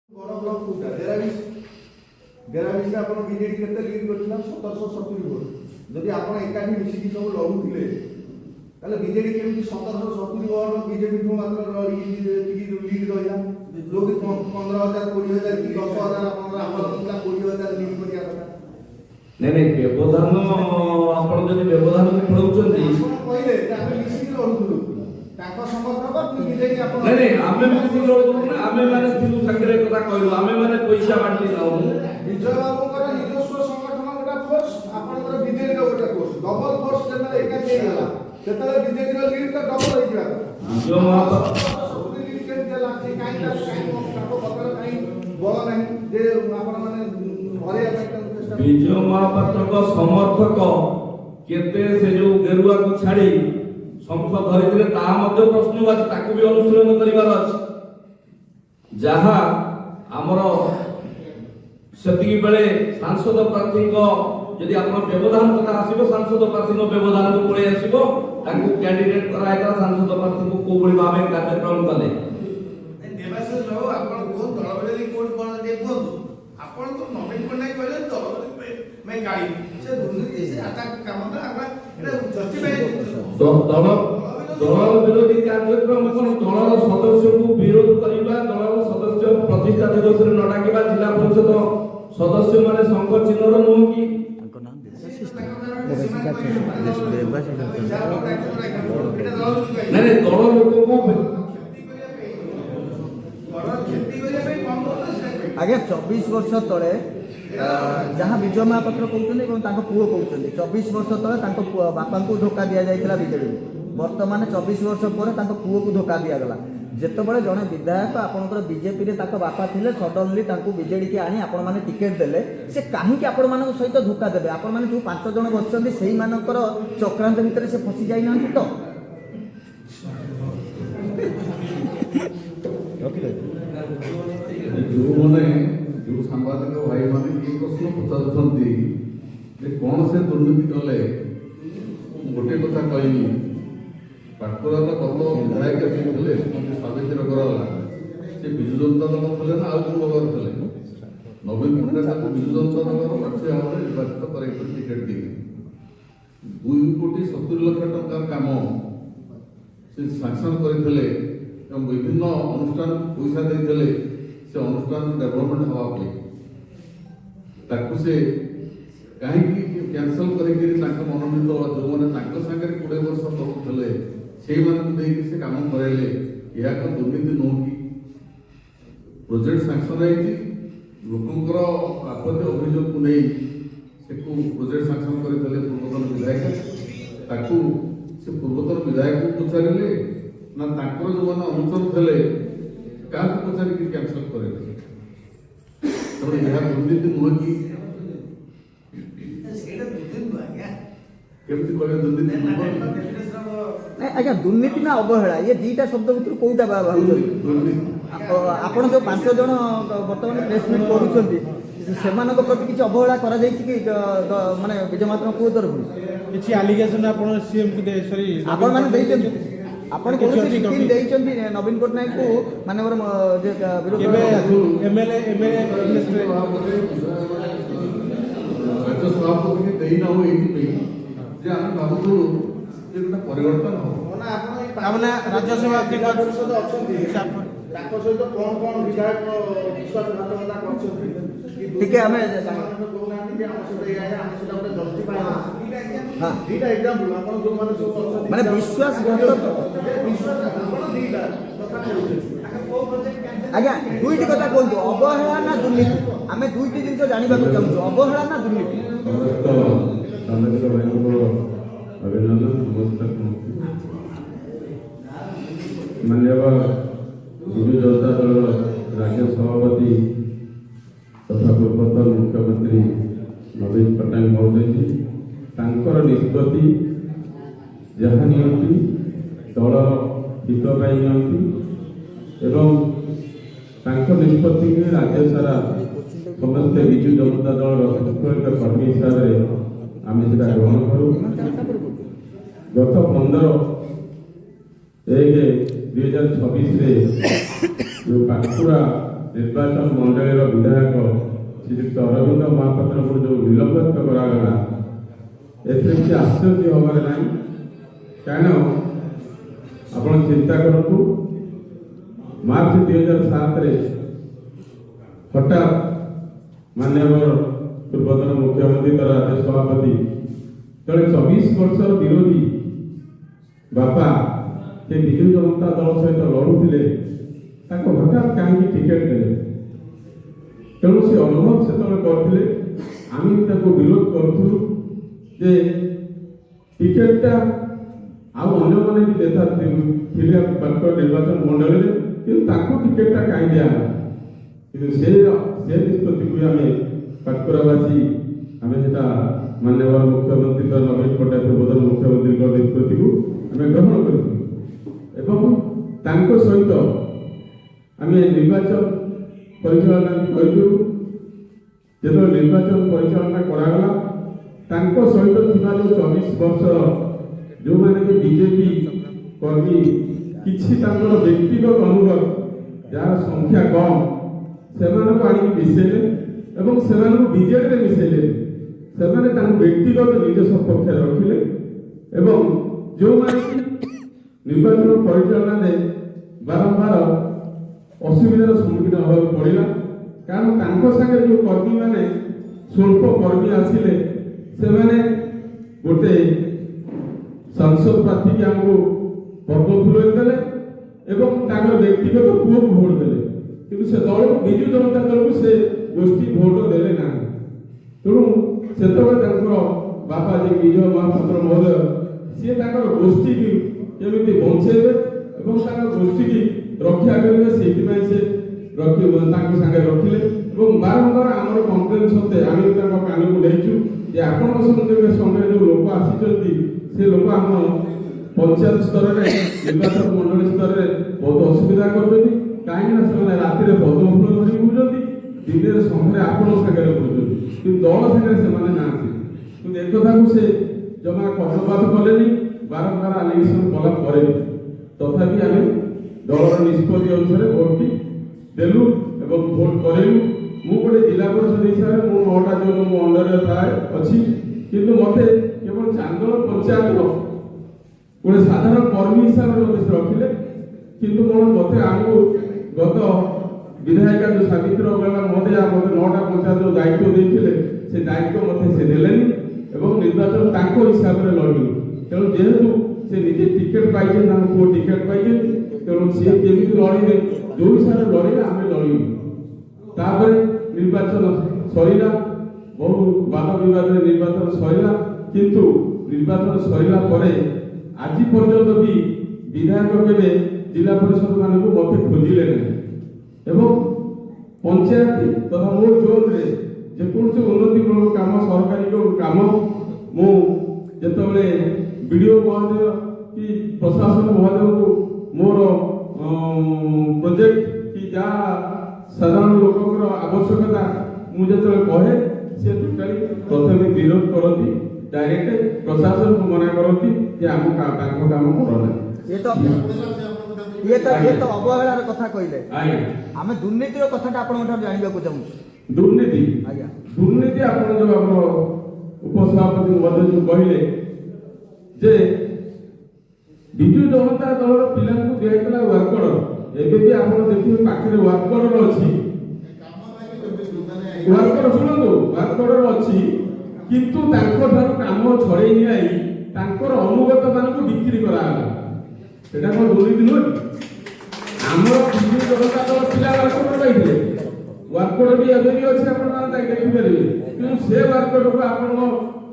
बड़ ब्लॉक कोटा डेराबिस आपण बीजेडी केते लीड करथिला 1770 वोट जदि आपण एकाठी मिसिकी सब लढुथिले ताले बीजेडी केमि 1770 वोट बीजेडी को मात्र लीड रहला लोग 15000 20000 की 10000 आपण हमरा 20000 लीड करिया କଥା नहीं व्यवधान आपण जदि व्यवधान को पढौचंती आपण कहले जे ଆମେ मिसिकी लढुथुलु ताको समर्थक बीजेडी आपण नहीं आमे मिसिकी लढुथुलु ना आमे माने थिलु संगरे कथा कहलु आमे माने पैसा बांटी लाउ विजय बाबूଙ୍କର ନିଜସ୍ୱ ସଂଗଠନ ଗୋଟା ଫୋର୍ସ ଆପଣଙ୍କର ବିଜେଡିର ଗୋଟା ଫୋର୍ସ ଡବଲ ଫୋର୍ସ ଯେତେବେଳେ ଏକାଠି ହେଇଗଲା ସେତେବେଳେ ବିଜେଡିର ଲିଡ୍ ତ ଡବଲ ହେଇଯିବା जो माता ସବୁଠି ଲିଡ୍ କେମିତି ଲାଗଛି କାହିଁ ତାଙ୍କ ପତ୍ର କାହିଁ ବଳ ନାହିଁ ଯେ ଆପଣ ମାନେ ହରେଇବା ପାଇଁ ତାଙ୍କୁ ଚେଷ୍ଟା विजय महापात्र को समर्थक केते से जो गेरुआ को छाड़ी संसद धरिथिले ता मध्ये प्रश्नवाची ताकू भी अनुसरण करिवार अछि जहा हमर सेतिकी बेले सांसद प्रार्थी को यदि आपण व्यवधान कथा आसीबो सांसद प्रार्थी नो व्यवधान को पळे आसीबो ताकू कैंडिडेट करायता सांसद प्रार्थी को कोबळी भाबे कार्यक्रम कले देवाशिष बाबू आपण कोन दळबेली कोड कोन देखो आपण तो नवीन पटनायक कहले दळबेली मैं गाड़ी से दुर्नीति से आता काम तो आपण जस्टिफाई दल विरोधी कार्यक्रम कोन दलर सदस्य को विरोध करिबा दलर सदस्य प्रतिष्ठा दिवस रे न डाकिबा जिला परिषद सदस्य माने संघ चिन्हर नुह की नहीं दल लोक को आगे 24 वर्ष तले जहाँ विजय महापात्र कहते पुओ कहते 24 वर्ष तले बापा को धोखा दि जाता बीजेडी बर्तमान 24 वर्ष पर पुओ को धोखा दिगला जितेबाला जड़े विधायक आपंकर बीजेपी रे बापा थे सडनली बीजेडी के आनी आपण मैंने टिकेट देले से कहीं आपण मान सहित धोखा देवे आपण मैंने जो 5 जन बसते से चक्रांत भितर से फसी जाना तो जो मैंने जो सांबादिक भाई मैंने ये प्रश्न पचार कौन से दुर्नीति कले गोटे कथा कहनी पाटकुरा तो गत विधायक थे सावित्री अग्रवाल से विजु जनता दल थे ना आउ कौन दल थे नवीन पट्टनायक विजु जनता दल प्रार्थी भाव में निर्वाचित कर टिकेट दी 2,70,00,000 टंकार काम से सांसन करते विभिन्न अनुष्ठान पैसा देते से अनुष्ठान डेवलपमेंट हाँपे से कहीं कैंसल करके मनोनीत जो मैंने सागर 20 वर्ष करुले से काम कराइले यह दुर्नीति नुह कि प्रोजेक्ट सांसन लोकंर आपत्ति अभियोग को नहीं से प्रोजेक्ट सांसन करते पूर्वतन विधायक से पूर्वतन विधायक को पचारे ना जो मैंने अनुचर थे क्या पचार कैंसल करे यह दुर्नीति नुह कि आज्ञा दुर्नीति ना अवहेला ये दीटा शब्द भर कौटा आप जो 5 जन बर्तमान प्लेसमेंट कर प्रति किसी अवहेला करा कि माने विजय महापात्र को तरफ किसी एलिगेशन आपण सीएम को सॉरी आपण माने देइछन आपण कोन टिकिट देइछन नवीन पटनायक को माने जे विरोध एमएलए राज्य सभापति के देई ना हो एथि जे हम भाबुथु जे गोटा परिवर्तन हो ना आपण आपने राज्यसभा के परिषद अछंती ताको सहित कोन कोन विधायक विश्वासघातकता करछथि ठीक है हमें कोनानी जे हम सहित आया हम सहित गोटे जस्टिफाई हां दीटा एग्जांपल आपण जो माने सब अछंती माने विश्वासघातक आपण दीटा कथा कहउछथि आज्ञा दुईटी कथा कहतु अवहेला ना दुर्नीति आम दुईटी जिन जानवा चाहूँ अवहेला ना दुर्नीति सामाजिक भाई अभिनंदन नमस्कार माननीय विजु जनता दल राज्य सभापति तथा पूर्वतन मुख्यमंत्री नवीन पटनायक महोदय जी निष्पत्ति जहाँ नियंती दल हित नियंती एवं निष्पत्ति राज्य सारा समस्ते विजु जनता दल कर्मी हिसाब से आम से ग्रहण करूँ गत 15/1/2026 जो पाटकुरा ନିର୍ବାଚନ ମଣ୍ଡଳୀର ବିଧାୟକ ଶ୍ରୀଯୁକ୍ତ ଅରବିନ୍ଦ ମହାପାତ୍ରଙ୍କୁ ଯେଉଁ ନିଲମ୍ବିତ କରାଗଲା ଏଥିରେ କିଛି ଆଶ୍ଚର୍ଯ୍ୟ ହେବାର ନାହିଁ। କାରଣ ଆପଣ ଚିନ୍ତା କରନ୍ତୁ, ମାର୍ଚ୍ଚ 2007ରେ ହଠାତ୍ ମାନ୍ୟବର ପୂର୍ବତନ ମୁଖ୍ୟମନ୍ତ୍ରୀ ତଥା ରାଜ୍ୟ ସଭାପତି ଜଣେ 24 ବର୍ଷର ବିରୋଧୀ ବାପା ସେ ବିଜୁ ଜନତା ଦଳ ସହିତ ଲଢୁଥିଲେ, ତାଙ୍କୁ ହଠାତ୍ କାହିଁକି ଟିକେଟ ଦେଲେ? ତେଣୁ ସେ ଅନୁଭବ ସେତେବେଳେ କରିଥିଲେ, ଆମେ ତାକୁ ବିରୋଧ କରୁଥିଲୁ ଯେ ଟିକେଟଟା ଆଉ ଅନ୍ୟମାନେ ବି ଥିଲେ ପାଟର ନିର୍ବାଚନ ମଣ୍ଡଳୀରେ, କିନ୍ତୁ ତାଙ୍କୁ ଟିକେଟଟା କାହିଁ ଦିଆହେଲା? କିନ୍ତୁ ସେ ନିଷ୍ପତ୍ତିକୁ ଆମେ ପାଟକୁରାବାସୀ ଆମେ ସେଟା ମାନ୍ୟବର ମୁଖ୍ୟମନ୍ତ୍ରୀ ନବୀନ ପଟ୍ଟନାୟକ ପୂର୍ବତନ ମୁଖ୍ୟମନ୍ତ୍ରୀଙ୍କ ନିଷ୍ପତ୍ତିକୁ ଆମେ ଗ୍ରହଣ କରିଥିଲୁ ଏବଂ ତାଙ୍କ ସହିତ ଆମେ ନିର୍ବାଚନ ପରିଚାଳନା କରିଥିଲୁ। ଯେତେବେଳେ ନିର୍ବାଚନ ପରିଚାଳନା କରାଗଲା, ତାଙ୍କ ସହିତ ଥିବା ଯେଉଁ 24 ବର୍ଷର ଯେଉଁମାନେ କି ବିଜେପି କର୍ମୀ କିଛି ତାଙ୍କର ବ୍ୟକ୍ତିଗତ ଅନୁଭବ ଯାହାର ସଂଖ୍ୟା କମ୍ ସେମାନଙ୍କୁ ଆଣିକି ମିଶାଇଲେ ଏବଂ ସେମାନଙ୍କୁ ବିଜେଡ଼ିରେ ମିଶାଇଲେ। ସେମାନେ ତାଙ୍କୁ ବ୍ୟକ୍ତିଗତ ନିଜ ସପକ୍ଷରେ ରଖିଲେ ଏବଂ ଯେଉଁମାନେ ନିର୍ବାଚନ ପରିଚାଳନାରେ ବାରମ୍ବାର ଅସୁବିଧାର ସମ୍ମୁଖୀନ ହେବାକୁ ପଡ଼ିଲା, କାରଣ ତାଙ୍କ ସାଙ୍ଗରେ ଯେଉଁ କର୍ମୀମାନେ ସ୍ୱଳ୍ପ କର୍ମୀ ଆସିଲେ ସେମାନେ ଗୋଟେ ସଂସଦ ପ୍ରାର୍ଥୀକି ଆମକୁ ପର୍ବ ଫୁଲେଇ ଦେଲେ ଏବଂ ତାଙ୍କର ବ୍ୟକ୍ତିଗତ ପୁଅକୁ ଭୋଟ ଦେଲେ, କିନ୍ତୁ ସେ ଦଳକୁ ବିଜୁ ଜନତା ଦଳକୁ ସେ ଗୋଷ୍ଠୀ ଭୋଟ ଦେଲେ ନାହିଁ। ତେଣୁ ସେତେବେଳେ ତାଙ୍କର ବାପା ଯେ ବିଜୟ ମହାପାତ୍ର ମହୋଦୟ ସିଏ ତାଙ୍କର ଗୋଷ୍ଠୀକି କେମିତି ବଞ୍ଚେଇବେ ଏବଂ ତାଙ୍କ ଗୋଷ୍ଠୀକି ରକ୍ଷା କରିବେ, ସେଇଥିପାଇଁ ସେ ତାଙ୍କ ସାଙ୍ଗେ ରଖିଲେ ଏବଂ ବାରମ୍ବାର ଆମର କମ୍ପ୍ଲେନ୍ ସତ୍ତ୍ୱେ ଆମେ ତାଙ୍କ କାନକୁ ନେଇଛୁ ଯେ ଆପଣଙ୍କ ସଙ୍ଗେ ଯେଉଁ ଲୋକ ଆସିଛନ୍ତି ସେ ଲୋକ ଆମ ପଞ୍ଚାୟତ ସ୍ତରରେ ନିର୍ବାଚନ ମଣ୍ଡଳୀ ସ୍ତରରେ ବହୁତ ଅସୁବିଧା କରୁଛନ୍ତି, କାହିଁକିନା ସେମାନେ ରାତିରେ ପଦ୍ମଫୁଲ ଧରି ବୁଲୁଛନ୍ତି, ଦିନରେ ସନ୍ଧ୍ୟାରେ ଆପଣଙ୍କ ସାଙ୍ଗରେ ବୁଲୁଛନ୍ତି, କିନ୍ତୁ ଦଳ ସାଙ୍ଗରେ ସେମାନେ ନାହାନ୍ତି। କିନ୍ତୁ ଏକଥାକୁ ସେ ଜମା କର୍ଣ୍ଣପାତ କଲେନି, ବାରମ୍ବାର ଆଲିଗେସନ କଲା ପରେ ତଥାପି ଆମେ ଦଳର ନିଷ୍ପତ୍ତି ଅନୁସାରେ ଭୋଟଟି ଦେଲୁ ଏବଂ ଭୋଟ କରେଇଲୁ। ମୁଁ ଗୋଟେ ଜିଲ୍ଲା ପରିଷଦ ହିସାବରେ ମୁଁ 9ଟା ଜୋନ ମୋ ଅଣ୍ଡରରେ ଥାଏ ଅଛି, କିନ୍ତୁ ମୋତେ କେବଳ ଚାନ୍ଦୋଳ ପଞ୍ଚାୟତର ଗୋଟେ ସାଧାରଣ କର୍ମୀ ହିସାବରେ ମୋତେ ସେ ରଖିଲେ, କିନ୍ତୁ ମୋତେ ଆମକୁ ଗତ ବିଧାୟିକା ଯେଉଁ ସାବିତ୍ରୀ ଅଗ୍ରୱାଲ ମହୋଦୟା ମୋତେ 9ଟା ପଞ୍ଚାୟତ ଦାୟିତ୍ୱ ଦେଇଥିଲେ ସେ ଦାୟିତ୍ୱ ମୋତେ ସେ ଦେଲେନି ଏବଂ ନିର୍ବାଚନ ତାଙ୍କ ହିସାବରେ ଲଢ଼ିଲୁ। ତେଣୁ ଯେହେତୁ ସେ ନିଜେ ଟିକେଟ ପାଇଛନ୍ତି, ତାଙ୍କ ପୁଅ ଟିକେଟ ପାଇଛନ୍ତି, ତେଣୁ ସିଏ କେମିତି ଲଢ଼ିବେ ଯେଉଁ ହିସାବରେ ଲଢ଼ିଲେ ଆମେ ଲଢ଼ିବୁ। ତାପରେ ନିର୍ବାଚନ ସରିଲା, ବହୁ ବାଦ ବିବାଦରେ ନିର୍ବାଚନ ସରିଲା, କିନ୍ତୁ ନିର୍ବାଚନ ସରିଲା ପରେ ଆଜି ପର୍ଯ୍ୟନ୍ତ ବି ବିଧାୟକ କେବେ ଜିଲ୍ଲା ପରିଷଦ ମାନଙ୍କୁ ମୋତେ ଖୋଜିଲେ ନାହିଁ ଏବଂ ପଞ୍ଚାୟତ ତଥା ମୋ ଜୋନରେ ଯେକୌଣସି ଉନ୍ନତିମୂଳକ କାମ ସରକାରୀ କାମ ମୁଁ ଯେତେବେଳେ ବିଡ଼ିଓ ମହୋଦୟ କି ପ୍ରଶାସନ ମହୋଦୟଙ୍କୁ ମୋର ପ୍ରୋଜେକ୍ଟ କି ଯାହା ସାଧାରଣ ଲୋକଙ୍କର ଆବଶ୍ୟକତା ମୁଁ ଯେତେବେଳେ କହେ ସେ ଟୋଟାଲି ପ୍ରଥମେ ବିରୋଧ କରନ୍ତି, ଡାଇରେକ୍ଟ ପ୍ରଶାସନକୁ ମନା କରନ୍ତି ଯେ ଆମ ତାଙ୍କ କାମ କରନା। ଇଏ ତ ଅବହେଳାର କଥା କହିଲେ। ଆମେ ଦୁର୍ନୀତିର କଥାଟା ଆପଣଙ୍କ ଠାରୁ ଜାଣିବାକୁ ଚାହୁଁଛୁ। ଦୁର୍ନୀତି ଆଜ୍ଞା, ଦୁର୍ନୀତି ଆପଣ ଯୋଉ ଆମର ଉପସଭାପତି ମଧ୍ୟ ଯୋଉ କହିଲେ ଯେ ବିଜୁ ଜନତା ଦଳର ପିଲାଙ୍କୁ ଦିଆଯାଇଥିଲା ୱାର୍କର, ଏବେ ବି ଆପଣ ଦେଖିବେ ପାଖରେ ୱାର୍କର ଅଛି, ୱାର୍କର ଶୁଣନ୍ତୁ ୱାର୍କର ଅଛି, କିନ୍ତୁ ତାଙ୍କ ଠାରୁ କାମ ଛଡେଇ ନିଆଇ ତାଙ୍କର ଅନୁଗତ ମାନଙ୍କୁ ବିକ୍ରି କରାଗଲା। ସେଟା କଣ ଦୁର୍ନୀତି ନୁହେଁ? ଆମର ବିଜୁ ଜନତା ଦଳ ପିଲା ୱାର୍କର ପାଇଥିଲେ, ୱାର୍କର ବି ଏବେ ବି ଅଛି, ଆପଣମାନେ ତାକୁ ଦେଖିପାରିବେ, କିନ୍ତୁ ସେ ୱାର୍କରକୁ ଆପଣ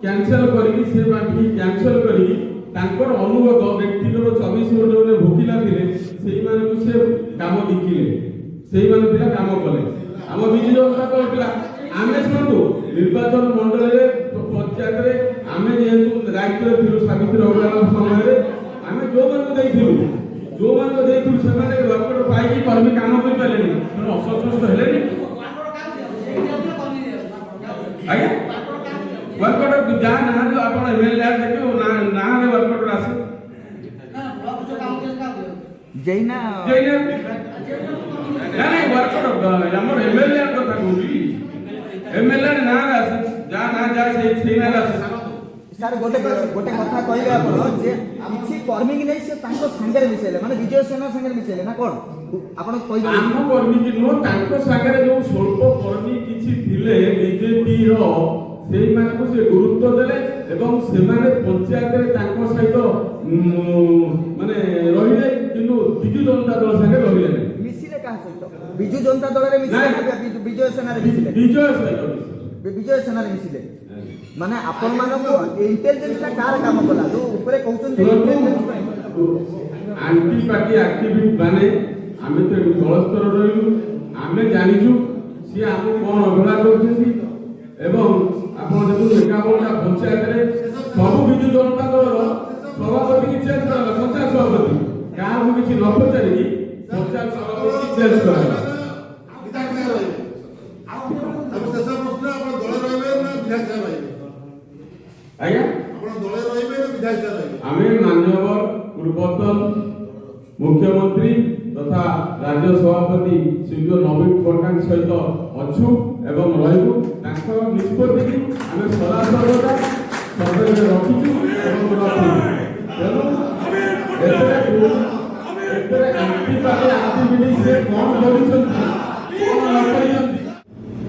କ୍ୟାନସେଲ କରିକି ସେ ବାଣ୍ଟି କ୍ୟାନସେଲ କରିକି ତାଙ୍କର ଅନୁଗତ ବ୍ୟକ୍ତିଗତ 24 ବର୍ଷ ଭୋକିଲା ଥିଲେ ସେଇମାନଙ୍କୁ ସେ କାମ ବିକିଲେ, ସେଇମାନେ ପିଲା କାମ କଲେ। ଆମ ବିଜୁ ଜନତା ଦଳ ପିଲା ଆମେ ଶୁଣନ୍ତୁ ନିର୍ବାଚନ ମଣ୍ଡଳୀରେ ପଞ୍ଚାୟତରେ ଆମେ ଯେହେତୁ ଦାୟିତ୍ୱରେ ଥିଲୁ ସାବିତ୍ରୀ ଅଗ୍ରୱାଲ ସମୟରେ ଆମେ ଯୋଉମାନଙ୍କୁ ଦେଇଥିଲୁ ସେମାନେ ୱାର୍କର ପାଇକି କର୍ମୀ କାମ କରିପାରିଲେନି, ତେଣୁ ଅସନ୍ତୁଷ୍ଟ ହେଲେନି। ଆଜ୍ଞା ୱାର୍କର ଯାହା ନାହାନ୍ତି ଆପଣ ଏମଏଲଏ ଦେଖିବେ ନାଁରେ ୱାର୍କର ଆସେ ଜୈନା ନାଇଁ ୱାର୍କର ସେଇ ନାଁରେ ଆସେ। ସାର୍ ଗୋଟେ କଥା କହିଲେ ଆପଣ ଯେ କିଛି କର୍ମୀ କି ନେଇ ସେ ତାଙ୍କ ସାଙ୍ଗରେ ମିଶେଇଲେ ମାନେ ବିଜୟ ସେନା ସାଙ୍ଗରେ ମିଶେଇଲେ ନା କଣ ଆପଣ କହିବେ? ଆମ କର୍ମୀ କି ନୁହଁ, ତାଙ୍କ ସାଙ୍ଗରେ ଯୋଉ ସ୍ୱଳ୍ପ କର୍ମୀ କିଛି ଥିଲେ ବିଜେପିର, ସେଇମାନଙ୍କୁ ସେ ଗୁରୁତ୍ୱ ଦେଲେ ଏବଂ ସେମାନେ ପଞ୍ଚାୟତରେ ତାଙ୍କ ସହିତ ମାନେ ରହିଲେ, କିନ୍ତୁ ବିଜୁ ଜନତା ଦଳ ସାଙ୍ଗେ ରହିଲେ ନାହିଁ। ମିଶିଲେ କାହା ସହିତ? ବିଜୁ ଜନତା ଦଳରେ ମିଶିଲେ ନା ବିଜୟ ସେନାରେ ମିଶିଲେ? ବିଜୟ ସହିତ ବିଜୟ ସେନାରେ ମିଶିଲେ ମାନେ ଆପଣ ମାନଙ୍କୁ ଇଣ୍ଟେଲିଜେନ୍ସ ଟା କାର କାମ କଲା? ଯୋଉ ଉପରେ କହୁଛନ୍ତି ଆଣ୍ଟି ପାର୍ଟି ଆକ୍ଟିଭିଷ୍ଟ ମାନେ ଆମେ ତ ଦଳ ସ୍ତର ରହିଲୁ, ଆମେ ଜାଣିଛୁ ସିଏ ଆମକୁ କଣ ଅବହେଳା କରୁଛନ୍ତି। ଏବଂ ଆପଣ ଦେଖନ୍ତୁ 51ଟା ପଞ୍ଚାୟତରେ ସବୁ ବିଜୁ ଜନତା ଦଳର ସଭାପତି କି ଚେଞ୍ଜ କରାଗଲା, ପଞ୍ଚାୟତ ସଭାପତି କାହାକୁ କିଛି ନ ପଚାରିକି ପଞ୍ଚାୟତ ସଭାପତି ଚେଞ୍ଜ କରାଗଲା। ଶେଷ ପ୍ରଶ୍ନ, ଆପଣ ଦଳେ ରହିବେ ନା ବିଧାୟକ ରହିବେ? ଆଜ୍ଞା, ଆପଣ ଦଳେ ରହିବେ ନା ବିଧାୟକ ରହିବେ? ଆମେ ମାନ୍ୟବର ପୂର୍ବତନ ମୁଖ୍ୟମନ୍ତ୍ରୀ ତଥା ରାଜ୍ୟ ସଭାପତି ଶ୍ରୀଯୁକ୍ତ ନବୀନ ପଟ୍ଟନାୟକ ସହିତ ଅଛୁ ଏବଂ ରହିବୁ। ତାଙ୍କ ନିଷ୍ପତ୍ତିକୁ ଆମେ ସଦାସର୍ବଦା ସର୍ଭେରେ ରଖିଛୁ ଏବଂ ରଖିବୁ। ତେଣୁ ଏଥିରେ ଆଣ୍ଟିପାର୍ଟି ଆକ୍ଟିଭିଟି ସେ କ'ଣ କରିଛନ୍ତି, କ'ଣ ନ କରିଛନ୍ତି,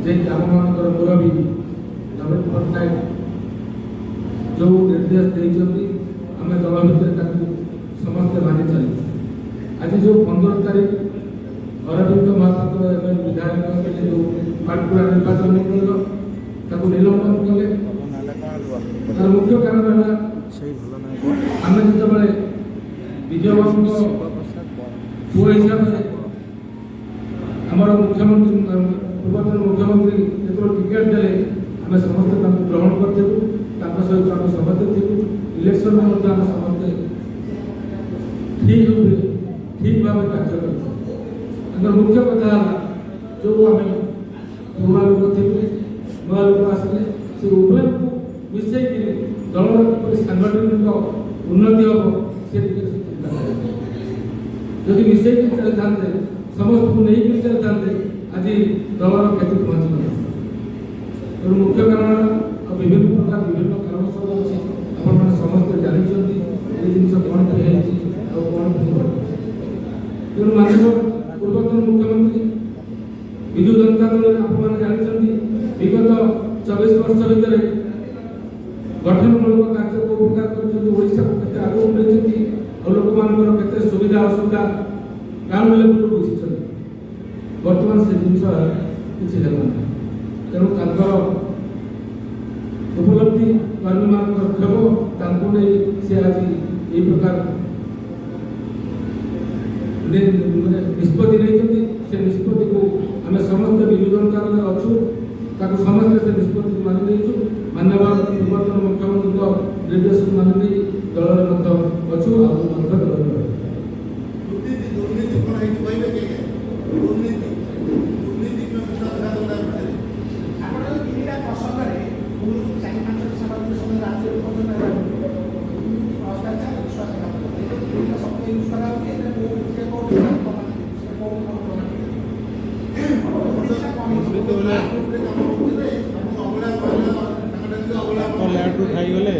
ଯେ ଆମମାନଙ୍କର ମୁରବୀ ନବୀନ ପଟ୍ଟନାୟକ ଯେଉଁ ନିର୍ଦ୍ଦେଶ ଦେଇଛନ୍ତି ଆମେ ଦଳ ଭିତରେ ତାକୁ ସମସ୍ତେ ମାନି ଚାଲିଛୁ। ଆଜି ଯେଉଁ 15 ତାରିଖ ଅରବିନ୍ଦ ମହାପାତ୍ର ଏବଂ ବିଧାୟକ ଯେଉଁ ପାଟକୁରା ନିର୍ବାଚନ ମଣ୍ଡଳୀର ତାକୁ ନିଲମ୍ବନ କଲେ, ତାର ମୁଖ୍ୟ କାରଣ ହେଲା ଆମେ ଯେତେବେଳେ ବିଜୟବାବୁଙ୍କ ପୁଅ ହିସାବରେ ଆମର ମୁଖ୍ୟମନ୍ତ୍ରୀ ପୂର୍ବତନ ମୁଖ୍ୟମନ୍ତ୍ରୀ ଯେତେବେଳେ ଟିକେଟ୍ ଦେଲେ ଆମେ ସମସ୍ତେ ତାଙ୍କୁ ଗ୍ରହଣ କରିଥିଲୁ, ତାଙ୍କ ସହିତ ଆମେ ସମସ୍ତେ ଥିଲୁ। ଇଲେକ୍ସନରେ ମଧ୍ୟ ଆମେ ସମସ୍ତେ ଠିକ୍ ଭାବେ କାର୍ଯ୍ୟ କରିଛୁ। ତାଙ୍କର ମୁଖ୍ୟ କଥା ହେଲା ଯେଉଁ ଆମେ ପୁରୁଣା ଲୋକ ଥିଲୁ, ନୂଆ ଲୋକ ଆସିଲେ, ସେ ଉଭୟଙ୍କୁ ମିଶେଇକି ଦଳର କିପରି ସାଂଗଠନିକ ଉନ୍ନତି ହେବ ସେ ଦିଗରେ ସେ ଚିନ୍ତା କରିବେ। ଯଦି ମିଶେଇକି ଚାଲିଥାନ୍ତେ, ସମସ୍ତଙ୍କୁ ନେଇକି ଚାଲିଥାନ୍ତେ, ଆଜି ଦଳର କ୍ଷତି ପହଞ୍ଚିବ। ତେଣୁ ମୁଖ୍ୟ କାରଣ ଆଉ ବିଭିନ୍ନ ପ୍ରକାର ବିଭିନ୍ନ କାରଣ ସବୁ ଅଛି, ଆପଣମାନେ ସମସ୍ତେ ଜାଣିଛନ୍ତି ଏ ଜିନିଷ କ'ଣ ପାଇଁ ହେଇଛି ଆଉ କ'ଣ ପାଇଁ ଘଟିଛି। ତେଣୁ ମାନ୍ୟବର ପୂର୍ବତନ ମୁଖ୍ୟମନ୍ତ୍ରୀ ବିଜୁ ଜନତା ଦଳରେ ଆପଣମାନେ ଜାଣିଛନ୍ତି ବିଗତ 24 ବର୍ଷ ଭିତରେ ଗଠନମୂଳକ କାର୍ଯ୍ୟ କୋଉ ପ୍ରକାର କରିଛନ୍ତି, ଓଡ଼ିଶାକୁ କେତେ ଆଗକୁ ନେଇଛନ୍ତି ଆଉ ଲୋକମାନଙ୍କର କେତେ ସୁବିଧା ଅସୁବିଧା ଗ୍ରାଉଣ୍ଡ ଲେଭେଲରୁ ବୁଝିଛନ୍ତି। ବର୍ତ୍ତମାନ ସେ ଜିନିଷ କିଛି ହେଲା ନାହିଁ। ତେଣୁ ତାଙ୍କର ଉପଲବ୍ଧି, କର୍ମୀମାନଙ୍କର କ୍ଷୋଭ, ତାଙ୍କୁ ନେଇ ସେ ଆଜି ଏହି ପ୍ରକାର ନିଷ୍ପତ୍ତି ନେଇଛନ୍ତି। ସେ ନିଷ୍ପତ୍ତିକୁ ଆମେ ସମସ୍ତେ ବିଜୁ ଜନତା ଦଳରେ ଅଛୁ, ତାକୁ ସମସ୍ତେ ସେ ନିଷ୍ପତ୍ତିକୁ ମାନି ନେଇଛୁ। ମାନ୍ୟବର ପୂର୍ବତନ ମୁଖ୍ୟମନ୍ତ୍ରୀଙ୍କ ନିର୍ଦ୍ଦେଶକୁ ମାନି ନେଇ ଦଳରେ ମଧ୍ୟ ଅଛୁ, ଆଉ ମଧ୍ୟ ଦଳରେ ରହିବୁ। ଦୁର୍ନୀତି କ'ଣ ହେଇଛି କହିବେ କି? ଦୁର୍ନୀତି ଆପଣ ତିନିଟା ପ୍ରସଙ୍ଗରେ 4-5 ସମୟ ରାଜ୍ୟରେ ଭ୍ରଷ୍ଟାଚାର ଖାଇଗଲେ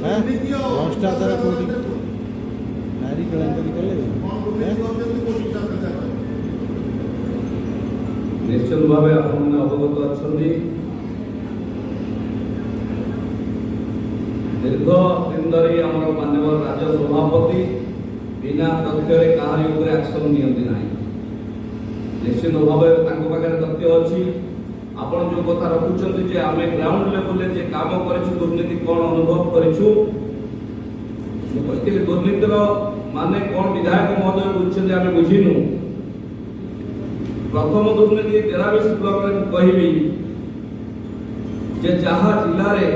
ଭ୍ରଷ୍ଟାଚାର କୋଉଠି ନାରୀ କେଳାଙ୍କରୀ କଲେ ନିଶ୍ଚିତ ଭାବେ ଆପଣମାନେ ଅବଗତ ଅଛନ୍ତି। ଦୀର୍ଘ ଦିନ ଧରି ଆମର ମାନ୍ୟବର ରାଜ୍ୟ ସଭାପତି ବିନା ତଥ୍ୟରେ କାହାରି ଉପରେ ଆକ୍ସନ ନିଅନ୍ତି ନାହିଁ। ନିଶ୍ଚିତ ଭାବେ ତାଙ୍କ ପାଖରେ ତଥ୍ୟ ଅଛି। ଆପଣ ଯେଉଁ କଥା ରଖୁଛନ୍ତି ଯେ ଆମେ ଗ୍ରାଉଣ୍ଡ ଲେଭେଲରେ ଯେ କାମ କରିଛୁ, ଦୁର୍ନୀତି କ'ଣ ଅନୁଭବ କରିଛୁ, ମୁଁ କହିଥିଲି ଦୁର୍ନୀତିର ମାନେ କ'ଣ ବିଧାୟକ ମହୋଦୟ ବୁଝିଛନ୍ତି ଆମେ ବୁଝିନୁ। ପ୍ରଥମ ଦୁର୍ନୀତି 23 ବ୍ଲକରେ ମୁଁ କହିବି ଯେ ଯାହା ଜିଲ୍ଲାରେ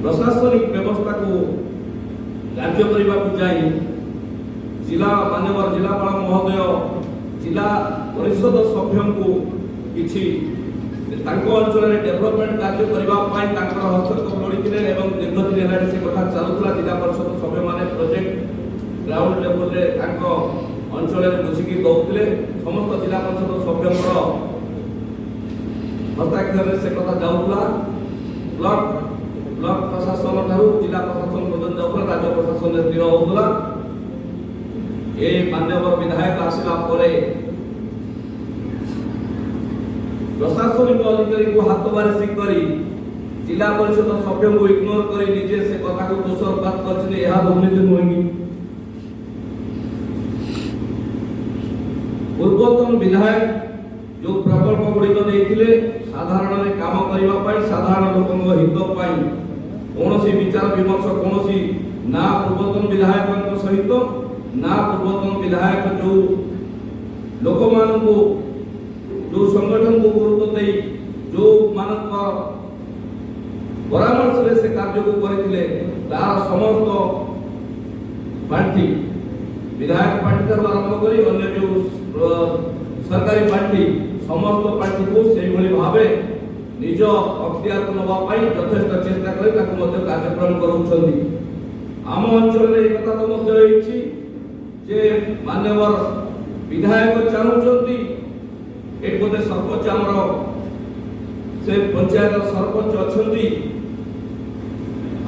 ପ୍ରଶାସନିକ ବ୍ୟବସ୍ଥାକୁ କାର୍ଯ୍ୟ କରିବାକୁ ଯାଇ ଜିଲ୍ଲା ମାନ୍ୟବର ଜିଲ୍ଲାପାଳ ମହୋଦୟ ଜିଲ୍ଲା ପରିଷଦ ସଭ୍ୟଙ୍କୁ କିଛି ତାଙ୍କ ଅଞ୍ଚଳରେ ଡେଭଲପମେଣ୍ଟ କାର୍ଯ୍ୟ କରିବା ପାଇଁ ତାଙ୍କର ହସ୍ତକ୍ଷେପ ଲୋଡ଼ିଥିଲେ ଏବଂ ଦୀର୍ଘ ଦିନ ହେଲାଣି ସେ କଥା ଚାଲୁଥିଲା। ଜିଲ୍ଲା ପରିଷଦ ସଭ୍ୟମାନେ ପ୍ରୋଜେକ୍ଟ ଗ୍ରାଉଣ୍ଡ ଲେଭେଲରେ ତାଙ୍କ ଅଞ୍ଚଳରେ ବୁଝିକି ଦେଉଥିଲେ। ସମସ୍ତ ଜିଲ୍ଲା ପରିଷଦ ସଭ୍ୟଙ୍କର ହସ୍ତାକ୍ଷରରେ ସେ କଥା ଯାଉଥିଲା ବ୍ଲକ ପ୍ରଶାସନ ଠାରୁ ଜିଲ୍ଲା ପ୍ରଶାସନ ପର୍ଯ୍ୟନ୍ତ ଯାଉଥିଲା, ରାଜ୍ୟ ପ୍ରଶାସନରେ ସ୍ଥିର ହେଉଥିଲା। ଏ ମାନ୍ୟବର ବିଧାୟକ ଆସିଲା ପରେ ପ୍ରଶାସନିକ ଅଧିକାରୀଙ୍କୁ ହାତ ବାରିଶି କରି ଜିଲ୍ଲା ପରିଷଦ ସଭ୍ୟଙ୍କୁ ଇଗ୍ନୋର କରି ନିଜେ ସେ କଥାକୁ ଦୋଷାରୋପ କରିଛନ୍ତି। ଏହା ଦୁର୍ନୀତି ନୁହେଁ କି? ପୂର୍ବତନ ବିଧାୟକ ଯୋଉ ପ୍ରକଳ୍ପ ଗୁଡ଼ିକ ଦେଇଥିଲେ ସାଧାରଣରେ କାମ କରିବା ପାଇଁ, ସାଧାରଣ ଲୋକଙ୍କ ହିତ ପାଇଁ, କୌଣସି ବିଚାର ବିମର୍ଶ କୌଣସି ନା ପୂର୍ବତନ ବିଧାୟକଙ୍କ ସହିତ ନା ପୂର୍ବତନ ବିଧାୟକ ଯୋଉ ଲୋକମାନଙ୍କୁ ଯୋଉ ସଂଗଠନକୁ ଗୁରୁତ୍ୱ ଦେଇ ଯୋଉ ମାନଙ୍କ ପରାମର୍ଶରେ ସେ କାର୍ଯ୍ୟକୁ କରିଥିଲେ ତାର ସମସ୍ତ ପାଣ୍ଠି ବିଧାୟକ ପାଣ୍ଠି ଠାରୁ ଆରମ୍ଭ କରି ଅନ୍ୟ ଯୋଉ ସରକାରୀ ପାଣ୍ଠି ସମସ୍ତ ପାଣ୍ଠିକୁ ସେଇଭଳି ଭାବେ ନିଜ ଅକ୍ତିଆରକୁ ନେବା ପାଇଁ ଯଥେଷ୍ଟ ଚେଷ୍ଟା କରି ତାକୁ ମଧ୍ୟ କାର୍ଯ୍ୟକ୍ରମ କରାଉଛନ୍ତି। ଆମ ଅଞ୍ଚଳରେ ଏ କଥା ତ ମଧ୍ୟ ହେଇଛି ଯେ ମାନ୍ୟବର ବିଧାୟକ ଚାହୁଁଛନ୍ତି ଏଠି ବୋଧେ ସରପଞ୍ଚ ଆମର ସେ ପଞ୍ଚାୟତର ସରପଞ୍ଚ ଅଛନ୍ତି,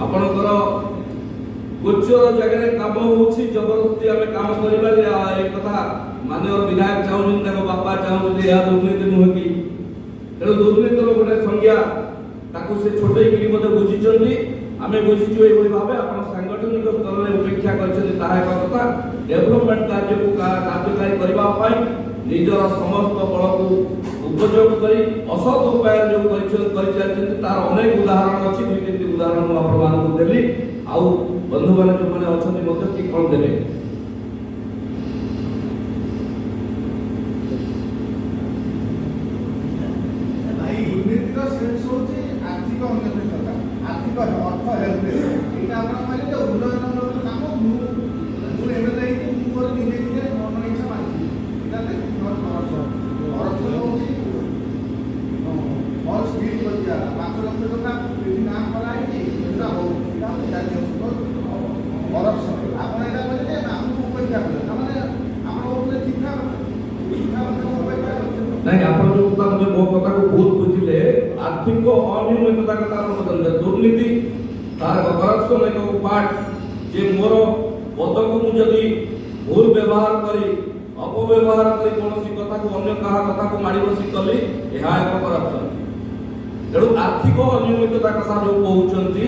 ଆପଣଙ୍କର ଗୋଚର ଜାଗାରେ କାମ ହଉଛି, ଜବରଦସ୍ତି ଆମେ କାମ କରିବା ଏ କଥା ମାନ୍ୟବର ବିଧାୟକ ଚାହୁଁଛନ୍ତି, ତାଙ୍କ ବାପା ଚାହୁଁଛନ୍ତି। ଏହା ଦୁର୍ନୀତି ନୁହେଁ କି? ତେଣୁ ଦୁର୍ନୀତିର ଗୋଟେ ସଂଜ୍ଞା ତାକୁ ସେ ଛୋଟେଇକିରି ମଧ୍ୟ ବୁଝିଛନ୍ତି। ଆମେ ବୁଝିଛୁ ଏଇଭଳି ଭାବେ ଆପଣ ସାଂଗଠନିକ ସ୍ତରରେ ଉପେକ୍ଷା କରିଛନ୍ତି ତାହା ଏକ କଥା। ଡେଭଲପମେଣ୍ଟ କାର୍ଯ୍ୟକୁ କାର୍ଯ୍ୟକାରୀ କରିବା ପାଇଁ ନିଜର ସମସ୍ତ ବଳକୁ ଉପଯୋଗ କରି ଅସତ ଉପାୟରେ ଯୋଉ କରିଚାଲିଛନ୍ତି ତାର ଅନେକ ଉଦାହରଣ ଅଛି। 2-3ଟି ଉଦାହରଣ ମୁଁ ଆପଣମାନଙ୍କୁ ଦେଲି, ଆଉ ବନ୍ଧୁମାନେ ଯୋଉମାନେ ଅଛନ୍ତି ମଧ୍ୟ କି କ'ଣ ଦେବେ। ଦୁର୍ନୀତିର ସେନ୍ସ ହଉଛି ଆର୍ଥିକ ଅନିୟମିତତା, ଆର୍ଥିକ ଅର୍ଥ ହେଲ୍ପଲେସ୍। ଏଇଟା ଆପଣ କହିଲେ ଯେ ଉନ୍ନୟନମୂଳକ କାମ ମୁଁ ଏମିତି ହେଇକି ମୁଁ ମୋର ନିଜେ ନିଜେ ମନ ଇଚ୍ଛା ମାଗିବି, ଏଇଟା କରପସନ ହଉଛି ଫଲ୍ସ ବିଲ୍ କରିବା। 5 ଲକ୍ଷ ଟଙ୍କା ଏଠି ନାଁ କରାହେଇଛି, ଏଇଟା ହଉଛି କରପସନ। ଆପଣ ଏଇଟା କହିଲେ ଯେ ଆମକୁ ଉପେକ୍ଷା କଲେ, ତାମାନେ ଆପଣ କହୁଥିଲେ ଠିକ୍ ଠାକ୍ ଉପେକ୍ଷା ନାଇଁ, ଆପଣ ଯୋଉ କଥା ମୋ କଥାକୁ ଭୁଲ ବୁଝିଲେ। ଆର୍ଥିକ ଅନିୟମିତତା କଥା ଆପଣ ବଦଳିଲେ, ଦୁର୍ନୀତି ତାର କରପସନ ଏକ ପାର୍ଟ। ଯେ ମୋର ପଦକୁ ମୁଁ ଯଦି ଭୁଲ ବ୍ୟବହାର କରି ଅପବ୍ୟବହାର କରି କୌଣସି କଥାକୁ ଅନ୍ୟ କାହା କଥାକୁ ମାଡ଼ି ବସି କଲି, ଏହା ଏକ କରପସନ। ତେଣୁ ଆର୍ଥିକ ଅନିୟମିତତା କଥା ଯୋଉ କହୁଛନ୍ତି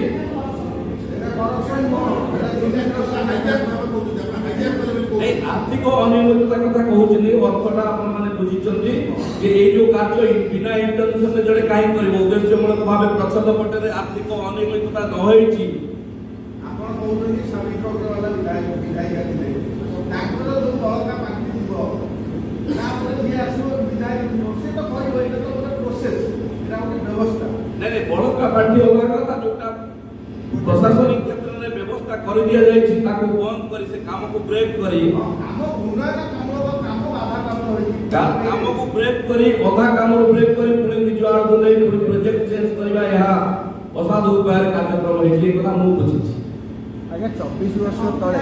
এই আর্থিক অনিয়মিততা কথা কହୁଛନ୍ତି, অর্থটা আপনারা বুঝিଛନ୍ତି যে এই যে কাজ বিনা ইন্টেনশনে জড়ে কাই করিব, উদ্দেশ্যমূলক ভাবে প্রচ্ছদ পটরে আর্থিক অনিয়মিততা ন হইছি। ଆପଣ କହୁଛନ୍ତି ସାବିତ୍ରୀ ଅଗ୍ରୱାଲ ବିଧାୟିକା ଥିଲେ, ତାଙ୍କର ଯୋଉ ବଳକା ପାଣ୍ଠି ଥିବ ତାପରେ ଯିଏ ଆସିବ ବିଧାୟକ ଥିବ ସେ ତ କରିବ। ଏଇଟା ତ ଗୋଟେ ପ୍ରୋସେସ, ଏଇଟା ଗୋଟେ ବ୍ୟବସ୍ଥା। ନାଇଁ ବଳକା ପାଣ୍ଠି ଅଲଗା କଥା, ଯୋଉଟା প্রশাসনিক ক্ষেত্রে ব্যবস্থা করে দিয়া যাইছি তাকে বন্ধ করে সে কামকে ব্রেক করে কামকে ব্রেক করে অধা কামর ব্রেক করে পুଣି নিজ আড়କୁ ନେଇ পুଣି ପ୍ରୋଜେକ୍ଟ ଚେଞ୍ଜ କରିବା, ଏହା ଅସାଧୁ ଉପାୟରେ କାର୍ଯ୍ୟକ୍ରମ ହେଇଛି। ଏ କଥା ମୁଁ ବୁଝିଛି। ଆଜ୍ଞା 24 ବର୍ଷ ତଳେ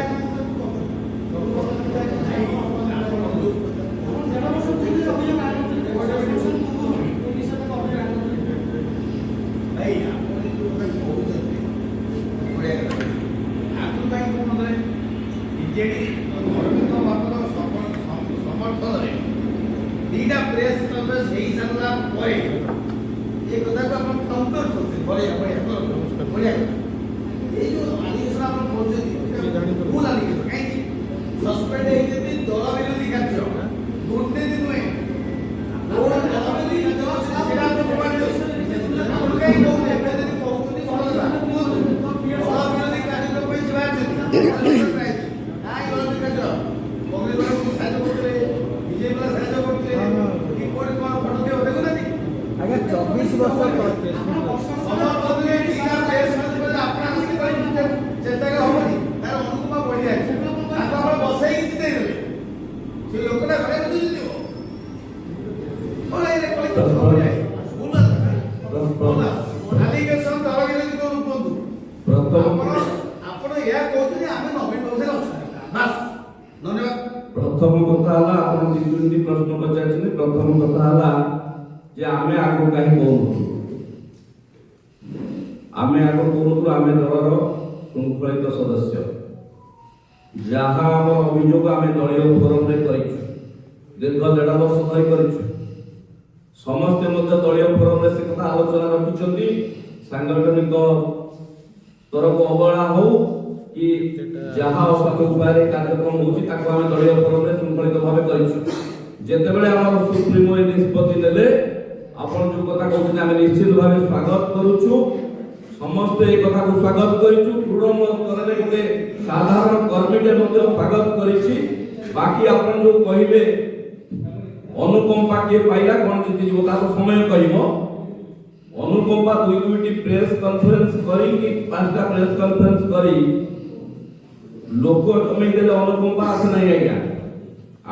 ଦିଟା ପ୍ରେସ୍ କନଫରେନ୍ସ ହେଇ ସାରିଲା ପରେ ଏ କଥାକୁ ଆପଣ କାଉଣ୍ଟର କରୁଛନ୍ତି। ବଢ଼ିଆ ବଢ଼ିଆ ବଢ଼ିଆ। ଏଇ ଯୋଉ ଆଲିଗେସନ ଆପଣ କରୁଛନ୍ତି ଭୁଲ ଆଲିଗେସନ। କାହିଁକି ସସ୍ପେଣ୍ଡ ହେଇଛନ୍ତି ଦଳ ବିରୋଧୀ କାର୍ଯ୍ୟ, ଦୁର୍ନୀତି ନୁହେଁ। ଦଳ ବିରୋଧୀ କାର୍ଯ୍ୟ ସେଟା ଆପଣ ପ୍ରମାଣ ଦିଅନ୍ତୁ। ଆପଣ କାହିଁ କହୁଛନ୍ତି? ଏବେ ଯଦି କହୁଛନ୍ତି ଭଲ କଥା, ଦଳ ବିରୋଧୀ କାର୍ଯ୍ୟ ପାଇଁ ସେ ବାହାରିଛନ୍ତି। କାହିଁ ଦଳ ବିରୋଧୀ କାର୍ଯ୍ୟ? କଂଗ୍ରେସ ବାଲାଙ୍କୁ ସାହାଯ୍ୟ କରୁଥିଲେ, ବିଜେପି ବାଲା ସାହାଯ୍ୟ କରୁଥିଲେ। ଆଜ୍ଞା 24 ବର୍ଷ ତଳେ ପ୍ରଥମ କଥା ହେଲା ଆପଣ 2-3ଟି ପ୍ରଶ୍ନ ପଚାରିଛନ୍ତି। ପ୍ରଥମ କଥା ହେଲା ଯେ ଆମେ ଆଗରୁ କାହିଁ କହୁନୁ, ଆମେ ଆଗ କହୁନୁ ଆମେ ଦଳର ଶୃଙ୍ଖଳିତ ସଦସ୍ୟ, ଯାହା ଆମର ଅଭିଯୋଗ ଆମେ ଦଳୀୟ ଫୋରମରେ କରିଛୁ, ଦୀର୍ଘ 1.5 ବର୍ଷ ଧରି କରିଛୁ। ସମସ୍ତେ ମଧ୍ୟ ଦଳୀୟ ଫୋରମରେ ସେ କଥା ଆଲୋଚନା ରଖିଛନ୍ତି। ସାଂଗଠନିକ ସ୍ତରକୁ ଅବହେଳା ହଉ କି ଯାହା ଅସତ୍ୟ ଉପାୟରେ କାର୍ଯ୍ୟକ୍ରମ ହେଉଛି ତାକୁ ଆମେ ଦଳୀୟ ଫୋରମରେ ଶୃଙ୍ଖଳିତ ଭାବେ କରିଛୁ। ଯେତେବେଳେ ଆମର ସୁପ୍ରିମୋ ଏ ନିଷ୍ପତ୍ତି ନେଲେ, ଆପଣ ଯୋଉ କଥା କହୁଛନ୍ତି ଆମେ ନିଶ୍ଚିତ ଭାବେ ସ୍ୱାଗତ କରୁଛୁ। ସମସ୍ତେ এই কথাକୁ ସ୍ୱାଗତ କରିଛୁ। ତୃଣମୂଳ ସ୍ତରରେ ଗୋଟେ ସାଧାରଣ କର୍ମୀଟେ ମଧ୍ୟ ସ୍ୱାଗତ କରିଛି। ବାକି ଆପଣ ଯୋଉ କହିଲେ ଅନୁକମ୍ପା କିଏ ପାଇଲା କ'ଣ ଜିତିଯିବ ତାର ସମୟ କହିବ। ଅନୁକମ୍ପା 2ଟି ପ୍ରେସ୍ କନଫରେନ୍ସ କରି କି 5ଟା ପ୍ରେସ୍ କନଫରେନ୍ସ କରି ଲୋକ ଜମେଇ ଦେଲେ ଅନୁକମ୍ପା ଆସେ ନାହିଁ ଆଜ୍ଞା।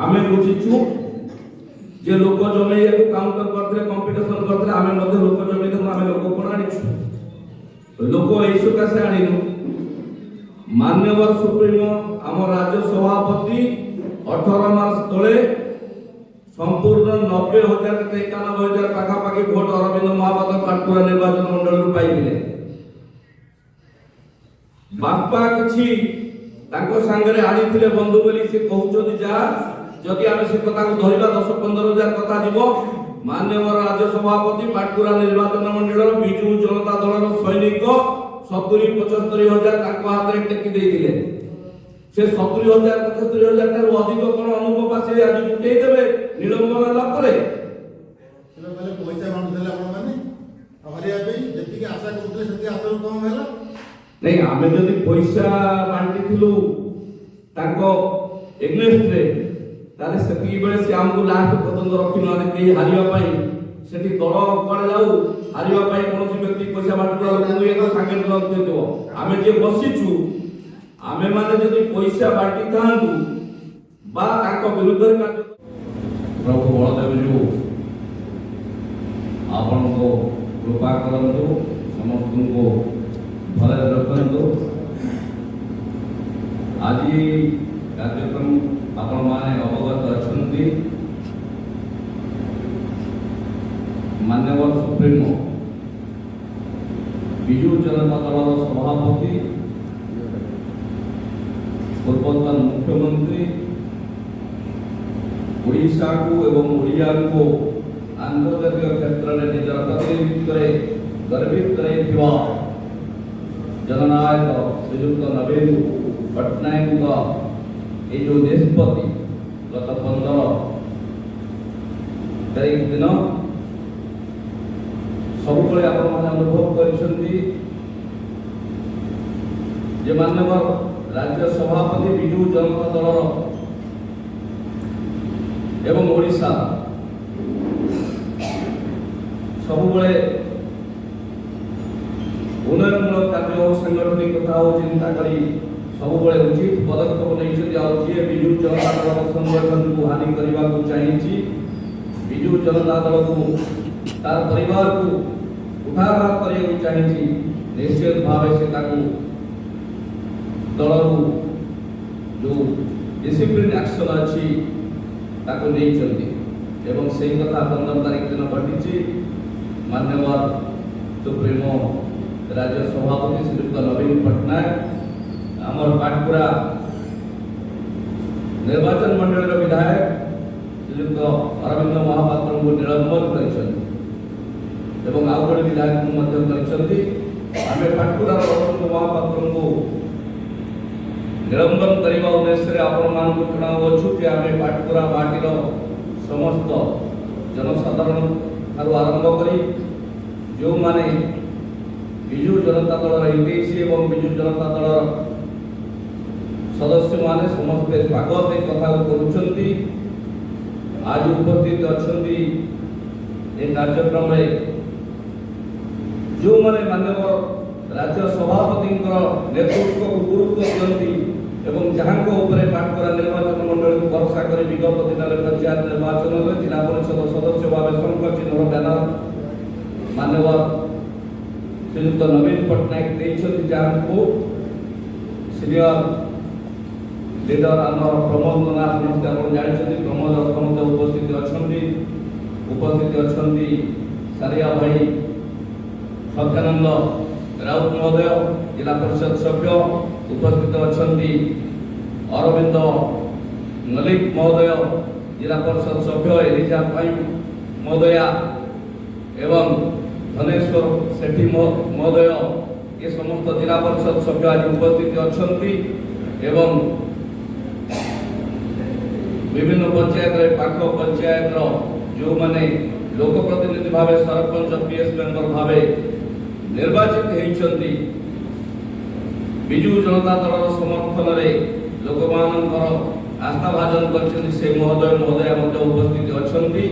ଆମେ ବୁଝିଛୁ ଯେ ଲୋକ ଜମେଇବାକୁ କାଉଣ୍ଟର କରିଥିଲେ, କମ୍ପିଟିସନ କରିଥିଲେ, ଆମେ ମଧ୍ୟ ଲୋକ ଜମେଇ ଦେବୁ। ଆମେ ଲୋକ କ'ଣ ଆଣିଛୁ? ଲୋକ এই ସକାଶେ ଆଣିନୁ। ମାନ୍ୟବର ସୁପ୍ରିମୋ ଆମ ରାଜ୍ୟ ସଭାପତି 18 ମାସ ତଳେ ସମ୍ପୂର୍ଣ୍ଣ 90,000 91,000 ପାଖାପାଖି ଭୋଟ ଅରବିନ୍ଦ ମହାପାତ୍ର ପାଟକୁରା ନିର୍ବାଚନ ମଣ୍ଡଳରୁ ପାଇଥିଲେ। ବାପା କିଛି ତାଙ୍କ ସାଙ୍ଗରେ ଆଣିଥିଲେ ବନ୍ଧୁ ବୋଲି ସେ କହୁଛନ୍ତି। ଯାହା ଯଦି ଆମେ ସେ କଥାକୁ ଧରିବା 10-15,000 କଥା ଯିବ। ମାନ୍ୟବର ରାଜ୍ୟ ସଭାପତି ପାଟକୁରା ନିର୍ବାଚନ ମଣ୍ଡଳର ବିଜୁ ଜନତା ଦଳର ସୈନିକ 70-75,000 ତାଙ୍କ ହାତରେ ଟେକି ଦେଇଥିଲେ। ସେ 70,000-75,000 ଠାରୁ ଅଧିକ କ'ଣ ଅନୁକମ୍ପା ସେ ଆଜି ଉଠେଇ ଦେବେ ନିଲମ୍ବନ ହେଲା ପରେ? ପଇସା ବାଣ୍ଟୁଥିଲେ ଆପଣମାନେ ହରିବା ପାଇଁ, ଯେତିକି ଆଶା କରୁଥିଲେ ସେତିକି ଆଶାରୁ କମ୍ ହେଲା। ନାଇଁ, ଆମେ ଯଦି ପଇସା ବାଣ୍ଟିଥିଲୁ ତାଙ୍କ ଏଗନେଷ୍ଟରେ, ତାହେଲେ ସେତିକି ବେଳେ ସେ ଆମକୁ ଲାଷ୍ଟ ପର୍ଯ୍ୟନ୍ତ ରଖିନାହାନ୍ତି କେହି ହାରିବା ପାଇଁ। ସେଠି ଦଳ କୁଆଡ଼େ ଯାଉ, ହାରିବା ପାଇଁ କୌଣସି ବ୍ୟକ୍ତି ପଇସା ବାଣ୍ଟୁଥିବା ଲୋକଙ୍କୁ ଏକ ସାଙ୍ଗରେ ରଖିଥିବ। ଆମେ ଯିଏ ବସିଛୁ, ଆମେମାନେ ଯଦି ପଇସା ବାଣ୍ଟିଥାନ୍ତୁ ବା ତାଙ୍କ ବିରୁଦ୍ଧରେ କାର୍ଯ୍ୟ ପ୍ରଭୁ ବଳଦେବ ଜୀଉ ଆପଣଙ୍କୁ କୃପା କରନ୍ତୁ, ସମସ୍ତଙ୍କୁ ଭଲରେ ରଖନ୍ତୁ। ଆଜି କାର୍ଯ୍ୟକ୍ରମ ଆପଣମାନେ ଅବଗତ ଅଛନ୍ତି। ମାନ୍ୟବର ସୁପ୍ରିମୋ ବିଜୁ ଜନତା ଦଳର ସଭାପତି, ପୂର୍ବତନ ମୁଖ୍ୟମନ୍ତ୍ରୀ, ଓଡ଼ିଶାକୁ ଏବଂ ଓଡ଼ିଆଙ୍କୁ ଆନ୍ତର୍ଜାତିକ କ୍ଷେତ୍ରରେ ନିଜର ପ୍ରତିନିଧିତ୍ୱରେ ଗର୍ବିତ କରାଇଥିବା जननायक श्रीयुक्त नवीन पट्टनायक ये जो निष्पत्ति गत 15 तारीख दिन सब अनुभव कर मान्यवर राज्य सभापति विजु जनता दल एवं ओडिशा सब उन्नयनमूलक कार्य सांगठनिक कथा चिंता कर सब उचित पदक्षेप नहीं जी विजु जनता दल संगठन को हानि करने को चाहिए विजु जनता दल को तार परिवार को उठाघात करने को चाहिए निश्चित भाव से दल जो डिसिप्लिन एक्शन अच्छी नहीं से कथा 15 तारीख दिन घटी मान्यवर सुप्रीमो राज्य सभापति श्रीयुक्त नवीन पट्टनायक आमर पाटकुरा निर्वाचन मंडल विधायक श्रीयुक्त अरविंद महापात्र को निलंबन कर विधायक आम पाटकुरा अरविंद महापात्र को निलंबन करने उद्देश्य आपण मान जनावु कि आम पाटकुरा माटीर समस्त जनसाधारण आरंभ कर जो माने विजु जनता दल हितैषी और विजु जनता दल सदस्य माने समस्ते स्वागत एक कथा करुँच आज उपस्थित अच्छा कार्यक्रम जो माने माननीय राज्य सभापति नेतृत्व को गुरुत्व दिखती एवं जहाँ पाटकुरा निर्वाचन मंडल को भरोसा कर विगत दिन में पंचायत निर्वाचन में जिला परिषद सदस्य भाव शंख चिन्ह बैनर माननीय श्रीयुक्त नवीन पट्टनायक जहाँ को सीनियर लीडर आम प्रमोद नाथ समस्त आप जानते प्रमोद रथ उपस्थित अच्छा उपस्थित अछंती सारिया भाई सत्यानंद राउत महोदय जिला परिषद सभ्य उपस्थित अछंती अरविंद नलिक महोदय जिला परिषद सभ्य एलिजा भाई महोदया एवं धनेश्वर सेठी महोदय ये समस्त जिला परिषद सभ्य आज उपस्थित अछंती एवं विभिन्न पंचायत पाख पंचायत जो माने लोक प्रतिनिधि भाव सरपंच पीएस मेंबर भाव निर्वाचित होती विजु जनता दल समर्थन में लोक मान आस्था भाजन कर से महोदय महोदया उपस्थित अछंती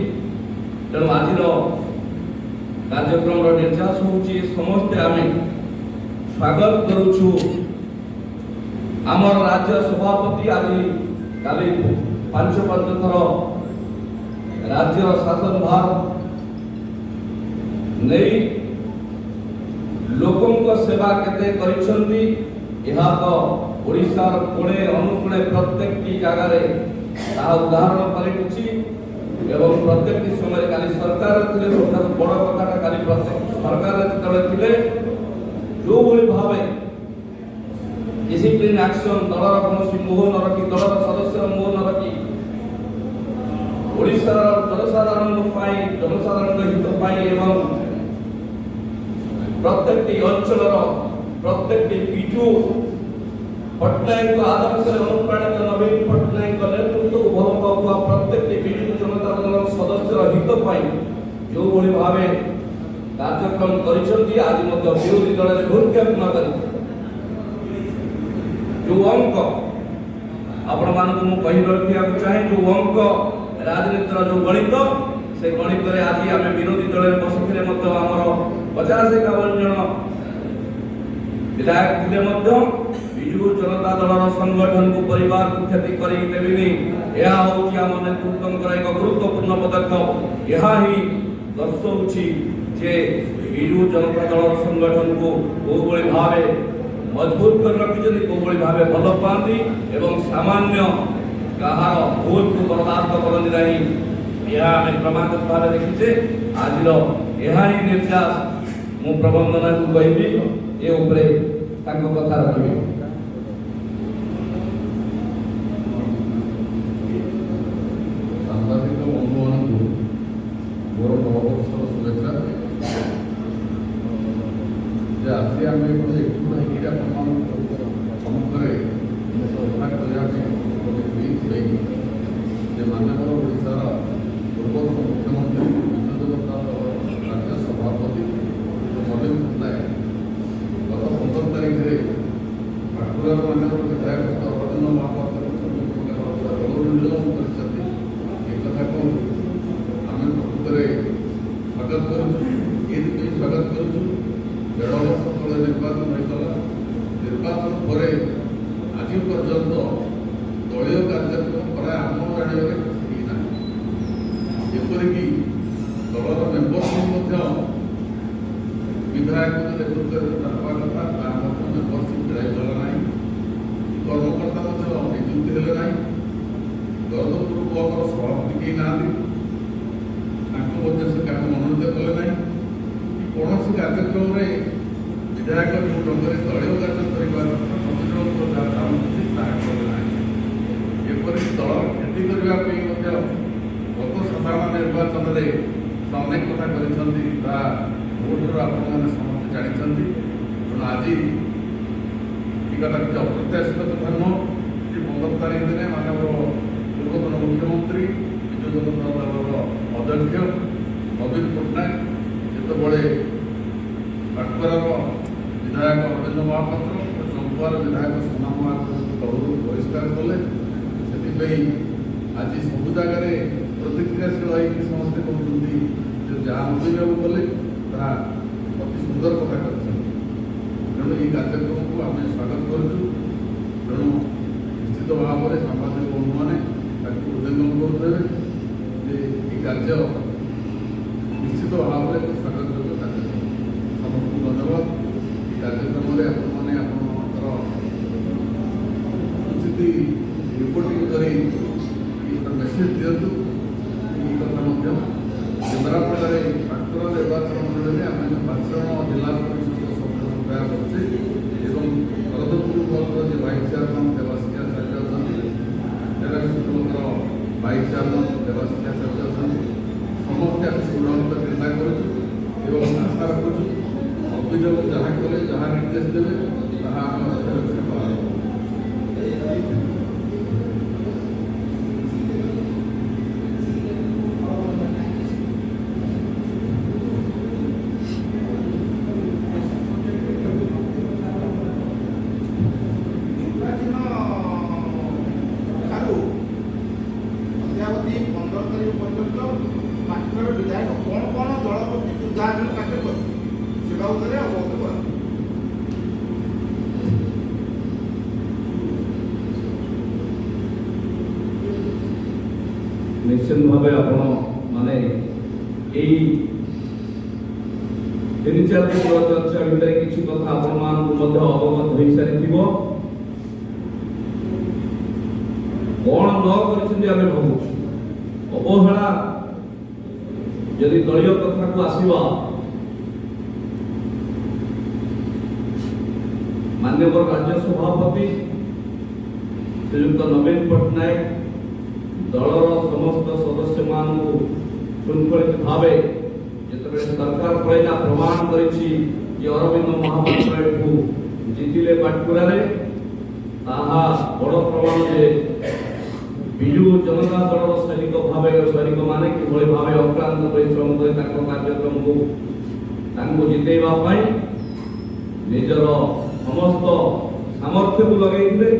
तेणु आज कार्यक्रम निर्यास होची समस्ते आम स्वागत करुछु आमर राज्य सभापति आज काली 5 थर राज्य शासन भार नहीं लोकों सेवा केते करिसंती यहा तो ओडिशार कोणे अनुकूले प्रत्येक जगह रे ता उदाहरण पलटुची एवं प्रत्येक समय काली सरकार थिले सबठार बड़ कथाटा काली प्रत्येक सरकार जेतबे थिले जो भली भावे डिसिप्लिन एक्शन दलर कोनोसी मोह न रखी दलर सदस्य मोह न रखी ओडिशार जनसाधारण हित पाई एवं प्रत्येक अंचल प्रत्येक विजु पट्टनायक आदर्श अनुप्राणित नवीन पट्टनायक नेतृत्व को भल पाउवा प्रत्येक विजु जनता दल सदस्य हित पाई जो भली भावे कार्यक्रम करिसंती आज मध्य विरोधी दल रे भूक्षेप न करी जो अंक आपण मानक मु कहि रखिया चाहे जो अंक राजनीतिर जो गणित से गणित रे आज आम विरोधी दल रे बसिथिले मध्य हमर 50-51 जन विधायक थिले मध्य विजु जनता दलर संगठन को परिवार को क्षति करी देबिनी यह होची आम नेतृत्व एक गुरुत्वपूर्ण पदक्षेप यह ही दर्शाउछि जे विजु जनता दलर संगठन को कोबळी भावे मजबूत कर रखिछन्ति कोबळी भावे भल पांती एवं सामान्य कहार भूल को बर्दाश्त करनी नहीं यह आम प्रमाणित भाव देखिछे आज यह ही निर्यास मु प्रबंधन को कहबी ए उपरे ताको कथा रखिबी सांबादिक बंधुमान को मोर नववर्षर शुभेच्छा जे आज आम एकजुट होकर सम्मुखें घोषणा करने माननीय ओडिशार पूर्वतन मुख्यमंत्री विजु जनता दल राज्य सभापति नवीन पट्टनायक गत 15 तारीख में ठाकुर माननीय विधायक अरविंद महापात्र कथा को आम प्रकृत स्वागत करूँ स्वागत करूँ 1.5 वर्ष तले निर्वाचन होता निर्वाचन पर आज पर्यंत दलीय कार्यक्रम प्राय आम जानवर किसी ना एपरिक दलर मेम्बरशिप विधायक नेतृत्व हवा कथा मेम्बरशिप दिगला ना कर्मकर्ता नियुक्ति हेले ना गरदपुर ब्लकर सभापति कहीं ना से मनोनीत कले ना कौन कार्यक्रम में विधायक जो ढंग से दलीय कार्य एपरिक दल क्षति करने गत साधारण निर्वाचन में अनेक कथा कर समस्त जानते तेणु आज कथा किसी अप्रत्याशित कथा नुह कि 15 तारीख दिन मानव पूर्वतन मुख्यमंत्री विजु जनता दल अध्यक्ष नवीन पट्टनायक जिते काटपरार विधायक अरविंद महापात्र चंपुआर विधायक सोना महापात्र दल बहिष्कार कले से आज सब जगार प्रतिक्रियाशील होकर समस्ते कहते जहाँ मजूरी कले अति सुंदर कथा कर तेणु ये कार्यक्रम को आम स्वागत करूँ तेणु निश्चित भाव में सांबादिक बंधु मैंने हृदयंगम करुवे ये कार्य निश्चित भाव में स्वागत योग्य कार्यक्रम समस्त धन्यवाद ये कार्यक्रम में उचित रिपोर्टिंग कर मेसेज दिंतु ये कथा ভাଇସ୍ ଚେୟାରମ୍ୟାନ୍ ଦେବାଶିଷ ଆଚାର୍ଯ୍ୟ ଅଛନ୍ତି, ସମସ୍ତେ ଆମେ ସୁରକ୍ଷିତ ଚିନ୍ତା କରୁଛୁ ଏବଂ ଆଶା ରଖୁଛୁ ଅଭିଯୋଗ ଯାହା କଲେ ଯାହା ନିର୍ଦ୍ଦେଶ ଦେବେ ତାହା ଆମେ ଅକ୍ଷରେ ପାଳନ କରିବୁ। ନିର୍ବାଚନ ଠାରୁ ଅଦ୍ୟାବଧି 15 ତାରିଖ ପର୍ଯ୍ୟନ୍ତ ପାଟନାର ବିଧାୟକ କ'ଣ କ'ଣ ଦଳ ପ୍ରତି ଯୁଦ୍ଧାଞ୍ଚଳ କାର୍ଯ୍ୟ କରିଛି ସେ ବାବଦରେ ଅବଗତ କରନ୍ତି। ନିଶ୍ଚିତ ଭାବେ ଆପଣ ମାନେ ଏଇ 3-4 ଦିନ ଚର୍ଚ୍ଚା ଭିତରେ କିଛି କଥା ଆପଣମାନଙ୍କୁ ମଧ୍ୟ ଅବଗତ ହୋଇସାରିଥିବ। କ'ଣ ନ କରିଛନ୍ତି ଆମେ ଭାବୁଛୁ। ଅବହେଳା ଯଦି ଦଳୀୟ କଥାକୁ ଆସିବା, ମାନ୍ୟବର ରାଜ୍ୟ ସଭାପତି ଶ୍ରୀଯୁକ୍ତ ନବୀନ ପଟ୍ଟନାୟକ ଦଳର ସମସ୍ତ ସଦସ୍ୟମାନଙ୍କୁ ଶୃଙ୍ଖଳିତ ଭାବେ ଯେତେବେଳେ ସରକାର ପଳେଇଲା ପ୍ରମାଣ କରିଛି ଯେ ଅରବିନ୍ଦ ମହାପାତ୍ର ଏଠୁ ଜିତିଲେ ପାଟକୁରାରେ, ତାହା ବଡ଼ ପ୍ରମାଣ ଯେ ବିଜୁ ଜନତା ଦଳର ସୈନିକମାନେ କିଭଳି ଭାବେ ଅକ୍ଲାନ୍ତ ପରିଶ୍ରମ କରି ତାଙ୍କ କାର୍ଯ୍ୟକ୍ରମକୁ ତାଙ୍କୁ ଜିତେଇବା ପାଇଁ ନିଜର ସମସ୍ତ ସାମର୍ଥ୍ୟକୁ ଲଗେଇଥିଲେ।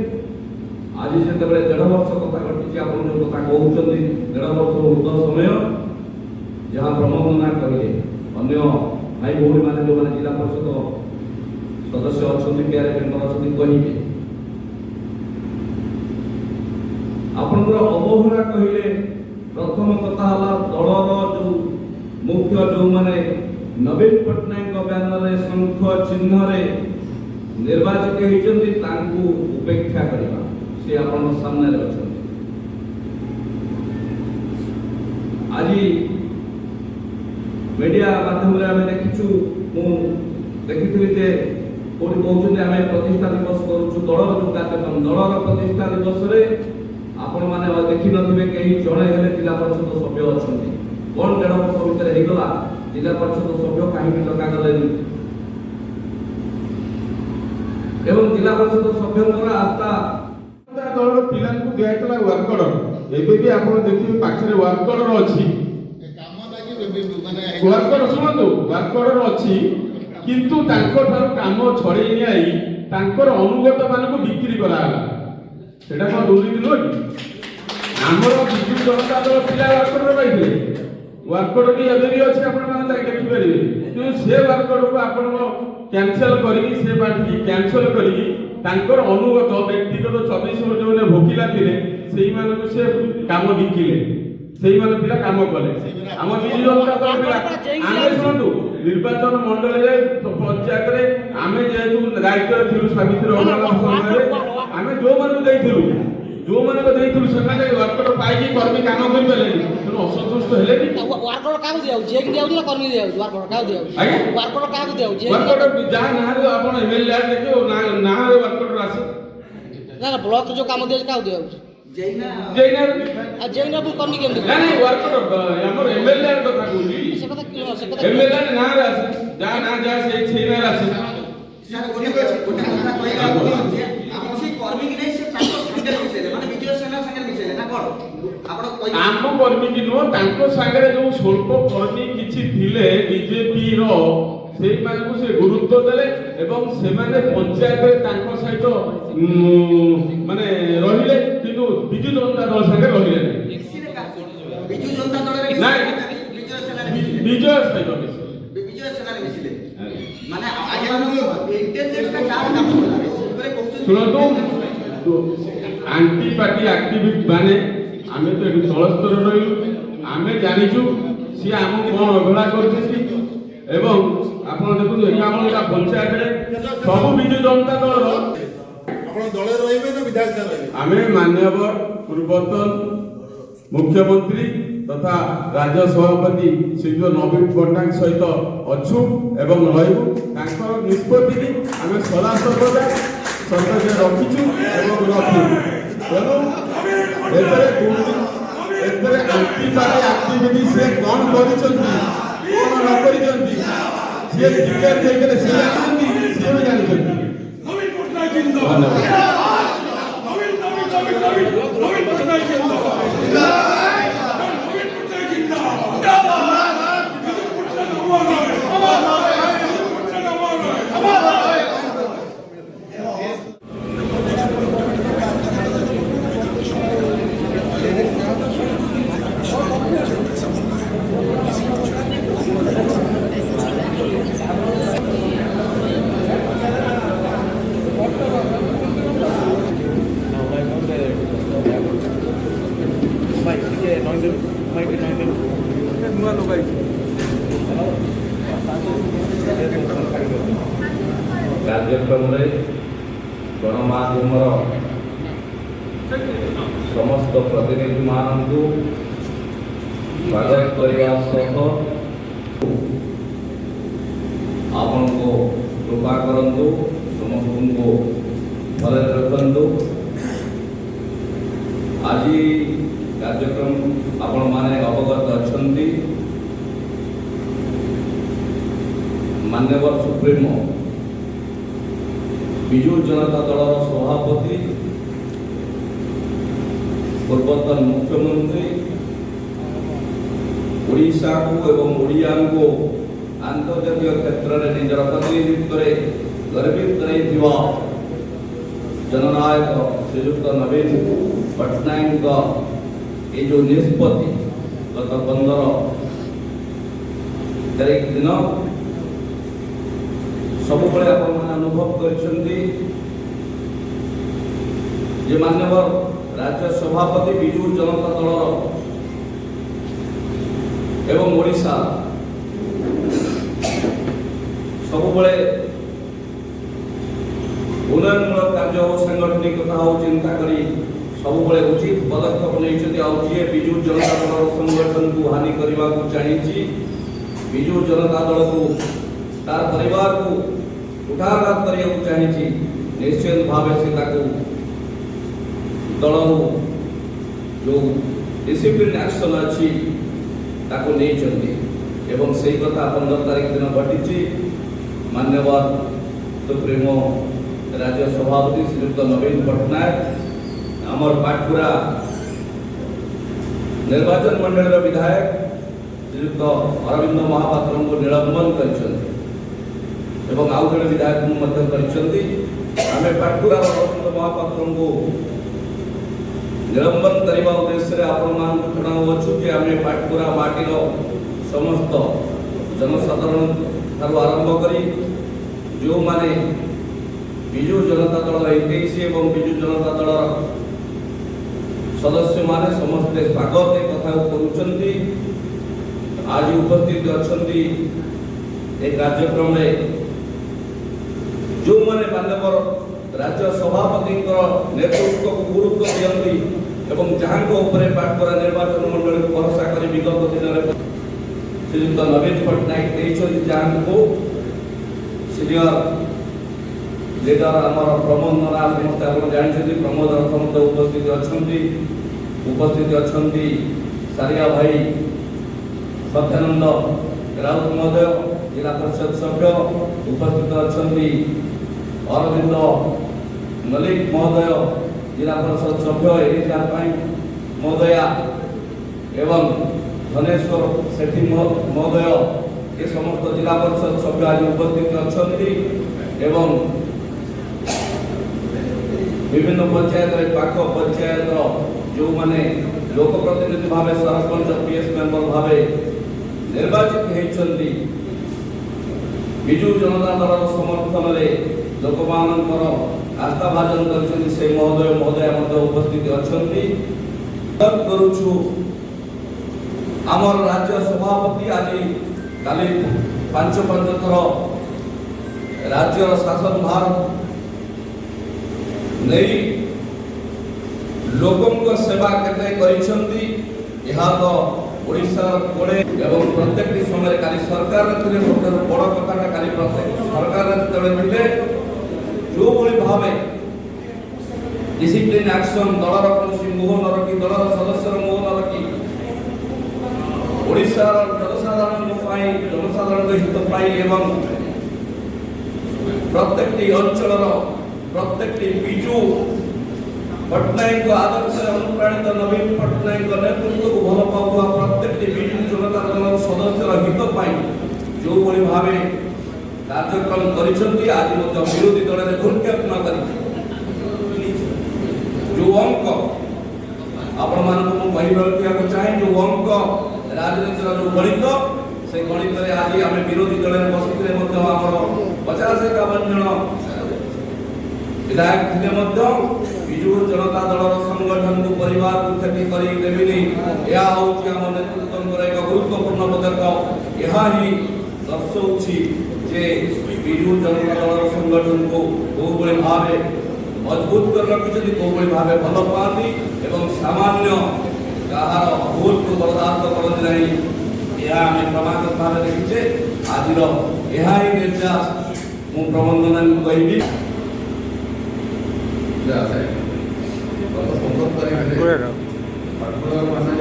ଆଜି ଯେତେବେଳେ 1.5 ବର୍ଷ କଥା ଘଟିଛି, ଆପଣ ଯେଉଁ କଥା କହୁଛନ୍ତି 1.5 ବର୍ଷ ଉର୍ଦ୍ଧ୍ୱ ସମୟ, ଯାହା ପ୍ରମୋଦନା କହିଲେ ଅନ୍ୟ ଭାଇ ଭଉଣୀମାନେ ଯେଉଁମାନେ ଜିଲ୍ଲା ପରିଷଦ ସଦସ୍ୟ ଅଛନ୍ତି, କେଆର ମେମ୍ବର ଅଛନ୍ତି କହିବେ। ଆପଣଙ୍କର ଅବହେଳା କହିଲେ ପ୍ରଥମ କଥା ହେଲା ଦଳର ଯେଉଁ ମୁଖ୍ୟ ଯେଉଁମାନେ ନବୀନ ପଟ୍ଟନାୟକଙ୍କ ବ୍ୟାନରରେ ଶଙ୍ଖ ଚିହ୍ନରେ ନିର୍ବାଚିତ ହୋଇଛନ୍ତି ତାଙ୍କୁ ଉପେକ୍ଷା କରିବା। ସେ ଆପଣଙ୍କ ସାମ୍ନାରେ ଅଛନ୍ତି। ଆଜି ମିଡିଆ ମାଧ୍ୟମରେ ଆମେ ଦେଖିଛୁ, ମୁଁ ଦେଖିଥିଲି ଯେ କୋଉଠି କହୁଛନ୍ତି ଆମେ ପ୍ରତିଷ୍ଠା ଦିବସ କରୁଛୁ ଦଳର ଯେଉଁ କାର୍ଯ୍ୟକ୍ରମ, ଦଳର ପ୍ରତିଷ୍ଠା ଦିବସରେ ଆପଣମାନେ ଦେଖିନଥିବେ କେହି ଜଣେ ହେଲେ ଜିଲ୍ଲା ପରିଷଦ ସଭ୍ୟ ଅଛନ୍ତି। କ'ଣ 1.5 ବର୍ଷ ଭିତରେ ହେଇଗଲା, ଜିଲ୍ଲା ପରିଷଦ ସଭ୍ୟ କାହିଁକି ଡକାଗଲେନି? ଏବଂ ଜିଲ୍ଲା ପରିଷଦ ସଭ୍ୟଙ୍କର ଆସ୍ଥା ଦଳର ପିଲାଙ୍କୁ ଦିଆଯାଇଥିଲା ୱାର୍କ ଅର୍ଡର। ଏବେ ବି ଆପଣ ଦେଖିବେ ପାଖରେ ୱାର୍କ ଅର୍ଡର ଅଛି। କାମ ଲାଗି ମାନେ ୱାର୍କ ଅର୍ଡର ଶୁଣନ୍ତୁ, ୱାର୍କ ଅର୍ଡର ଅଛି, କିନ୍ତୁ ତାଙ୍କ ଠାରୁ କାମ ଛଡେଇ ନିଆଇ ତାଙ୍କର ଅନୁଗତ ମାନଙ୍କୁ ବିକ୍ରି କରାଗଲା। ସେଟା କ'ଣ ଦୁର୍ନୀତି ନୁହେଁ କି? ଆମର ବିଜୁ ଜନତା ଦଳ ପିଲା ୱାର୍କ ଅର୍ଡର ପାଇଥିଲେ। ୱାର୍କ ଅର୍ଡର ବି ଏବେ ବି ଅଛି, ଆପଣମାନେ ତାକୁ ଦେଖିପାରିବେ। କିନ୍ତୁ ସେ ୱାର୍କ ଅର୍ଡରକୁ ଆପଣ କ୍ୟାନସଲ କରିକି, ସେ ପାର୍ଟି କ୍ୟାନସଲ କରିକି ତାଙ୍କର ଅନୁଗତ ବ୍ୟକ୍ତିଗତ 24 ବର୍ଷ ଯୋଉମାନେ ଭୋକିଲା ଥିଲେ ସେଇମାନଙ୍କୁ ସେ କାମ ବିକିଲେ, ସେଇମାନେ ପିଲା କାମ କଲେ। ଆମ ବିଜୁ ଜନତା ଦଳ ପିଲା ଆମେ ଶୁଣନ୍ତୁ, ନିର୍ବାଚନ ମଣ୍ଡଳୀରେ ପଞ୍ଚାୟତରେ ଆମେ ଯେହେତୁ ଦାୟିତ୍ୱରେ ଥିଲୁ ସାବିତ୍ରୀ ସମୟରେ ଆମେ ଯୋଉମାନଙ୍କୁ ଦେଇଥିଲୁ ସେମାନେ ୱାର୍କର ପାଇକି କର୍ମୀ କାମ କରିପାରିଲେନି, ତେଣୁ ଅସନ୍ତୁଷ୍ଟ ହେଲେନି। ୱାର୍କର କାହାକୁ ଦିଆଯାଉଛି? ଜେକି ଦିଆଯାଉଛି ନା କର୍ମୀ ଦିଆଯାଉଛି? ୱାର୍କର କାହାକୁ ଦିଆଯାଉଛି? ଆଜ୍ଞା, ୱାର୍କର କାହାକୁ ଦିଆଯାଉଛି? ୱାର୍କର ଯାହା ନାଁରେ ଆପଣ ଏମଏଲଏ ଦେଖିବେ ନାଁରେ ୱାର୍କର ଆସେ। ନା ନା, ବ୍ଲକରେ ଯୋଉ କାମ ଦିଆଯାଉଛି କାହାକୁ ଦିଆଯାଉଛି? ଜେଇନା ଆଉ ଜେଇନା କର୍ମୀ କେମିତି? ନାଇଁ ୱାର୍କର ଆମର ଏମଏଲଏ କଥା କହୁଛି। ସେ କଥା ଏମଏଲଏ ନାଁରେ ଆସେ, ଯାହା ନାଁ ଯାହା ସେଇ ନାଁରେ ଆସେ। ଗୋଟେ କଥା କହିବା କିଛି କର୍ମୀ କି ନାହିଁ, ସେ ତାଙ୍କ ସାଙ୍ଗରେ ମିଶେଇଲେ, ମାନେ ବିଜୟ ସେନା ସାଙ୍ଗରେ ମିଶେଇଲେ ନା କ'ଣ? ଆପଣ ଆମ କର୍ମୀ କି ନୁହଁ, ତାଙ୍କ ସାଙ୍ଗରେ ଯୋଉ ସ୍ୱଳ୍ପ କର୍ମୀ କିଛି ଥିଲେ ବିଜେପିର, ସେଇମାନଙ୍କୁ ସେ ଗୁରୁତ୍ୱ ଦେଲେ ଏବଂ ସେମାନେ ପଞ୍ଚାୟତରେ ତାଙ୍କ ସହିତ ମାନେ ରହିଲେ, କିନ୍ତୁ ବିଜୁ ଜନତା ଦଳ ସାଙ୍ଗରେ ରହିଲେ ବିଜୁ ଜନତା ଦଳରେ ନାଇଁ, ବିଜୟ ସେନାରେ ବିଜୟ ସହିତ ବିଜୟ ସେନାରେ ମିଶିଲେ, ମାନେ ଇଣ୍ଟେଲିଜେନ୍ସଟା କାହାର କାମ କଲା? ଶୁଣନ୍ତୁ, ଆଣ୍ଟି ପାର୍ଟି ଆକ୍ଟିଭିଷ୍ଟ ମାନେ ଆମେ ତ ଏଠି ତଳ ସ୍ତରରେ ରହିଲୁ, ଆମେ ଜାଣିଛୁ ସିଏ ଆମକୁ କ'ଣ ଅବହେଳା କରିଛନ୍ତି। ଏବଂ ଆପଣ ଦେଖନ୍ତୁ, ଏଠି ଆମର ଏଟା ପଞ୍ଚାୟତରେ ସବୁ ବିଜୁ ଜନତା ଦଳର ଆପଣ ଦଳରେ ରହିବେ ନା ବିଧାୟକ ସାର୍ ରହିବେ? ଆମେ ମାନ୍ୟବର ପୂର୍ବତନ ମୁଖ୍ୟମନ୍ତ୍ରୀ ତଥା ରାଜ୍ୟ ସଭାପତି ଶ୍ରୀଯୁକ୍ତ ନବୀନ ପଟ୍ଟନାୟକ ସହିତ ଅଛୁ ଏବଂ ରହିବୁ। ତାଙ୍କର ନିଷ୍ପତ୍ତିକି ଆମେ ସଦାସର୍ବଦା ସର୍ବଦା ରଖିଛୁ ଏବଂ ରଖିବୁ। ତେଣୁ ଏଥିରେ ଆଜିକାର ଆକ୍ଟିଭିଟି ସେ କ'ଣ କରିଛନ୍ତି କ'ଣ ନ କରିଛନ୍ତି ସିଏ ଟିକେଟ୍ ଦେଇଥିଲେ ସିଏ ଜାଣିଛନ୍ତି ସିଏ ବି ଜାଣିଛନ୍ତି। କାର୍ଯ୍ୟକ୍ରମରେ ଗଣମାଧ୍ୟମର ସମସ୍ତ ପ୍ରତିନିଧିମାନଙ୍କୁ ସ୍ୱାଗତ କରିବା ସହ ଆପଣଙ୍କୁ କୃପା କରନ୍ତୁ, ସମସ୍ତଙ୍କୁ ଭଲରେ ରଖନ୍ତୁ। ଆଜି କାର୍ଯ୍ୟକ୍ରମ ଆପଣମାନେ ଅବଗତ ଅଛନ୍ତି, ମାନ୍ୟବର ସୁପ୍ରିମୋ ବିଜୁ ଜନତା ଦଳର ସଭାପତି ପୂର୍ବତନ ମୁଖ୍ୟମନ୍ତ୍ରୀ ଓଡ଼ିଶାକୁ ଏବଂ ଓଡ଼ିଆଙ୍କୁ ଆନ୍ତର୍ଜାତିକ କ୍ଷେତ୍ରରେ ନିଜର ପ୍ରତିନିଧିତ୍ୱରେ ଗର୍ବିତ କରାଇଥିବା ଜନନାୟକ ଶ୍ରୀଯୁକ୍ତ ନବୀନ ପଟ୍ଟନାୟକଙ୍କ ଏ ଯେଉଁ ନିଷ୍ପତ୍ତି ଗତ 15 ତାରିଖ ଦିନ ସବୁବେଳେ ଆପଣମାନେ ଅନୁଭବ କରିଛନ୍ତି ଯେ ମାନ୍ୟବର ରାଜ୍ୟ ସଭାପତି ବିଜୁ ଜନତା ଦଳର ଏବଂ ଓଡ଼ିଶା ସବୁବେଳେ ଉନ୍ନୟନମୂଳକ କାର୍ଯ୍ୟ ଓ ସାଂଗଠନିକତା ଓ ଚିନ୍ତା କରି ସବୁବେଳେ ଉଚିତ ପଦକ୍ଷେପ ନେଇଛନ୍ତି। ଆଉ ଯିଏ ବିଜୁ ଜନତା ଦଳର ସଂଗଠନକୁ ହାନି କରିବାକୁ ଚାହିଁଛି, ବିଜୁ ଜନତା ଦଳକୁ ତାର ପରିବାରକୁ ଉଠାଘାତ କରିବାକୁ ଚାହିଁଛି, ନିଶ୍ଚିତ ଭାବେ ସେ ତାକୁ ଦଳରୁ ଯେଉଁ ଡିସିପ୍ଲିନ ଆକ୍ସନ ଅଛି ତାକୁ ନେଇଛନ୍ତି ଏବଂ ସେଇ କଥା 15 ତାରିଖ ଦିନ ଘଟିଛି। ମାନ୍ୟବର ସୁପ୍ରିମୋ ରାଜ୍ୟ ସଭାପତି ଶ୍ରୀଯୁକ୍ତ ନବୀନ ପଟ୍ଟନାୟକ ଆମର ପାଟକୁରା ନିର୍ବାଚନ ମଣ୍ଡଳୀର ବିଧାୟକ ଶ୍ରୀଯୁକ୍ତ ଅରବିନ୍ଦ ମହାପାତ୍ରଙ୍କୁ ନିଲମ୍ବନ କରିଛନ୍ତି ଏବଂ ଆଉ ଜଣେ ବିଧାୟକଙ୍କୁ ମଧ୍ୟ କରିଛନ୍ତି। ଆମେ ପାଟକୁରାର ଅରବିନ୍ଦ ମହାପାତ୍ରଙ୍କୁ ନିଲମ୍ବନ କରିବା ଉଦ୍ଦେଶ୍ୟରେ ଆପଣମାନଙ୍କୁ ଜଣାଉଅଛୁ ଯେ ଆମେ ପାଟକୁରା ମାଟିର ସମସ୍ତ ଜନସାଧାରଣ ଠାରୁ ଆରମ୍ଭ କରି ଯେଉଁମାନେ ବିଜୁ ଜନତା ଦଳର 21 ଏବଂ ବିଜୁ ଜନତା ଦଳର ସଦସ୍ୟମାନେ ସମସ୍ତେ ସ୍ୱାଗତ ଏ କଥାକୁ କରୁଛନ୍ତି। ଆଜି ଉପସ୍ଥିତ ଅଛନ୍ତି ଏ କାର୍ଯ୍ୟକ୍ରମରେ ଯେଉଁମାନେ ମାନ୍ୟବର ରାଜ୍ୟ ସଭାପତିଙ୍କର ନେତୃତ୍ୱକୁ ଗୁରୁତ୍ୱ ଦିଅନ୍ତି ଏବଂ ଯାହାଙ୍କ ଉପରେ ପାଟକୁରା ନିର୍ବାଚନ ମଣ୍ଡଳୀକୁ ଭରସା କରି ବିଗତ ଦିନରେ ଶ୍ରୀଯୁକ୍ତ ନବୀନ ପଟ୍ଟନାୟକ ଦେଇଛନ୍ତି, ଯାହାଙ୍କୁ ସିନିୟର ଲିଡର ଆମର ପ୍ରମୋଦ ନରା ସମସ୍ତେ ଆପଣ ଜାଣିଛନ୍ତି। ପ୍ରମୋଦ ରଥ ମଧ୍ୟ ଉପସ୍ଥିତ ଅଛନ୍ତି ସାରିଆ ଭାଇ ସତ୍ୟାନନ୍ଦ ରାଉତ ମହୋଦୟ ଜିଲ୍ଲା ପରିଷଦ ସଭ୍ୟ, ଉପସ୍ଥିତ ଅଛନ୍ତି ଅରବିନ୍ଦ ମଲ୍ଲିକ ମହୋଦୟ ଜିଲ୍ଲା ପରିଷଦ ସଭ୍ୟ, ଏଲିଜା ପାଇ ମହୋଦୟା ଏବଂ ଧନେଶ୍ୱର ସେଠୀ ମହୋଦୟ ଏ ସମସ୍ତ ଜିଲ୍ଲା ପରିଷଦ ସଭ୍ୟ ଆଜି ଉପସ୍ଥିତ ଅଛନ୍ତି ଏବଂ ବିଭିନ୍ନ ପଞ୍ଚାୟତରେ ପାଖ ପଞ୍ଚାୟତର ଯେଉଁମାନେ ଲୋକପ୍ରତିନିଧି ଭାବେ ସରପଞ୍ଚ ପିଏସ୍ ମେମ୍ବର ଭାବେ ନିର୍ବାଚିତ ହୋଇଛନ୍ତି, ବିଜୁ ଜନତା ଦଳର ସମର୍ଥନରେ ଲୋକମାନଙ୍କର ଆସ୍ଥା ଭାଜନ କରିଛନ୍ତି, ସେ ମହୋଦୟା ମଧ୍ୟ ଉପସ୍ଥିତ ଅଛନ୍ତି। କରୁଛୁ ଆମର ରାଜ୍ୟ ସଭାପତି ଆଜି କାଲି 5 ଥର ରାଜ୍ୟର ଶାସନ ଭାର ନେଇ ଲୋକଙ୍କ ସେବା କେତେ କରିଛନ୍ତି ଏହା ତ ଓଡ଼ିଶାର କୋଣେ ଏବଂ ପ୍ରତ୍ୟେକଟି ସମୟରେ କାଲି ସରକାର ଥିଲେ ସବୁଠାରୁ ବଡ଼ କଥାଟା କାଲି ପ୍ରତ୍ୟେକ ସରକାର ଯେତେବେଳେ ଥିଲେ ଯେଉଁଭଳି ଭାବେ ଡିସିପ୍ଲିନ ଆକ୍ସନ ଦଳର କୌଣସି ମୋହ ନ ରଖି ଦଳର ସଦସ୍ୟର ମୋହ ନ ରଖି ଓଡ଼ିଶାର ଜନସାଧାରଣଙ୍କ ପାଇଁ ଜନସାଧାରଣଙ୍କ ହିତ ପାଇଁ ଏବଂ ପ୍ରତ୍ୟେକଟି ଅଞ୍ଚଳର ପ୍ରତ୍ୟେକଟି ବିଜୁ ପଟ୍ଟନାୟକଙ୍କ ଆଦର୍ଶରେ ଅନୁପ୍ରାଣିତ ନବୀନ ପଟ୍ଟନାୟକଙ୍କ ନେତୃତ୍ୱକୁ ଭଲ ପାଉଥିବା ପ୍ରତ୍ୟେକଟି ବିଜୁ ଜନତା ଦଳର ସଦସ୍ୟର ହିତ ପାଇଁ ଯେଉଁଭଳି ଭାବେ କାର୍ଯ୍ୟକ୍ରମ କରିଛନ୍ତି ଆଜି ମଧ୍ୟ ବିରୋଧୀ ଦଳରେ ଦୁର୍ଜ୍ଞାପନ କରି ଯେଉଁ ଅଙ୍କ ଆପଣମାନଙ୍କୁ ମୁଁ କହିବାକୁ ଚାହେଁ ଯେଉଁ ଅଙ୍କ ରାଜନୀତିର ଯେଉଁ ଗଣିତ ସେ ଗଣିତରେ ଆଜି ଆମେ ବିରୋଧୀ ଦଳରେ ବସିଥିଲେ ମଧ୍ୟ ଆମର 50-51 ଜଣ ବିଧାୟକ ଥିଲେ ମଧ୍ୟ ବିଜୁ ଜନତା ଦଳର ସଂଗଠନକୁ ପରିବାରକୁ କ୍ଷତି କରି ଦେବିନି ଏହା ହେଉଛି ଆମ ନେତୃତ୍ୱଙ୍କର ଏକ ଗୁରୁତ୍ୱପୂର୍ଣ୍ଣ ପଦକ୍ଷେପ ଏହା ହିଁ ଦର୍ଶାଉଛି ଯେ ବିଜୁ ଜନତା ଦଳର ସଂଗଠନକୁ କୋଉଭଳି ଭାବେ ମଜବୁତ କରି ରଖିଛନ୍ତି କୋଉଭଳି ଭାବେ ଭଲ ପାଆନ୍ତି ଏବଂ ସାମାନ୍ୟ କାହାର ଭୁଲକୁ ବରଦାସ୍ତ କରନ୍ତି ନାହିଁ ଏହା ଆମେ କ୍ରମାଗତ ଭାବେ ଦେଖିଛେ ଆଜିର ଏହା ହିଁ ନିର୍ଯାସ ମୁଁ ପ୍ରବନ୍ଧନାଙ୍କୁ କହିବି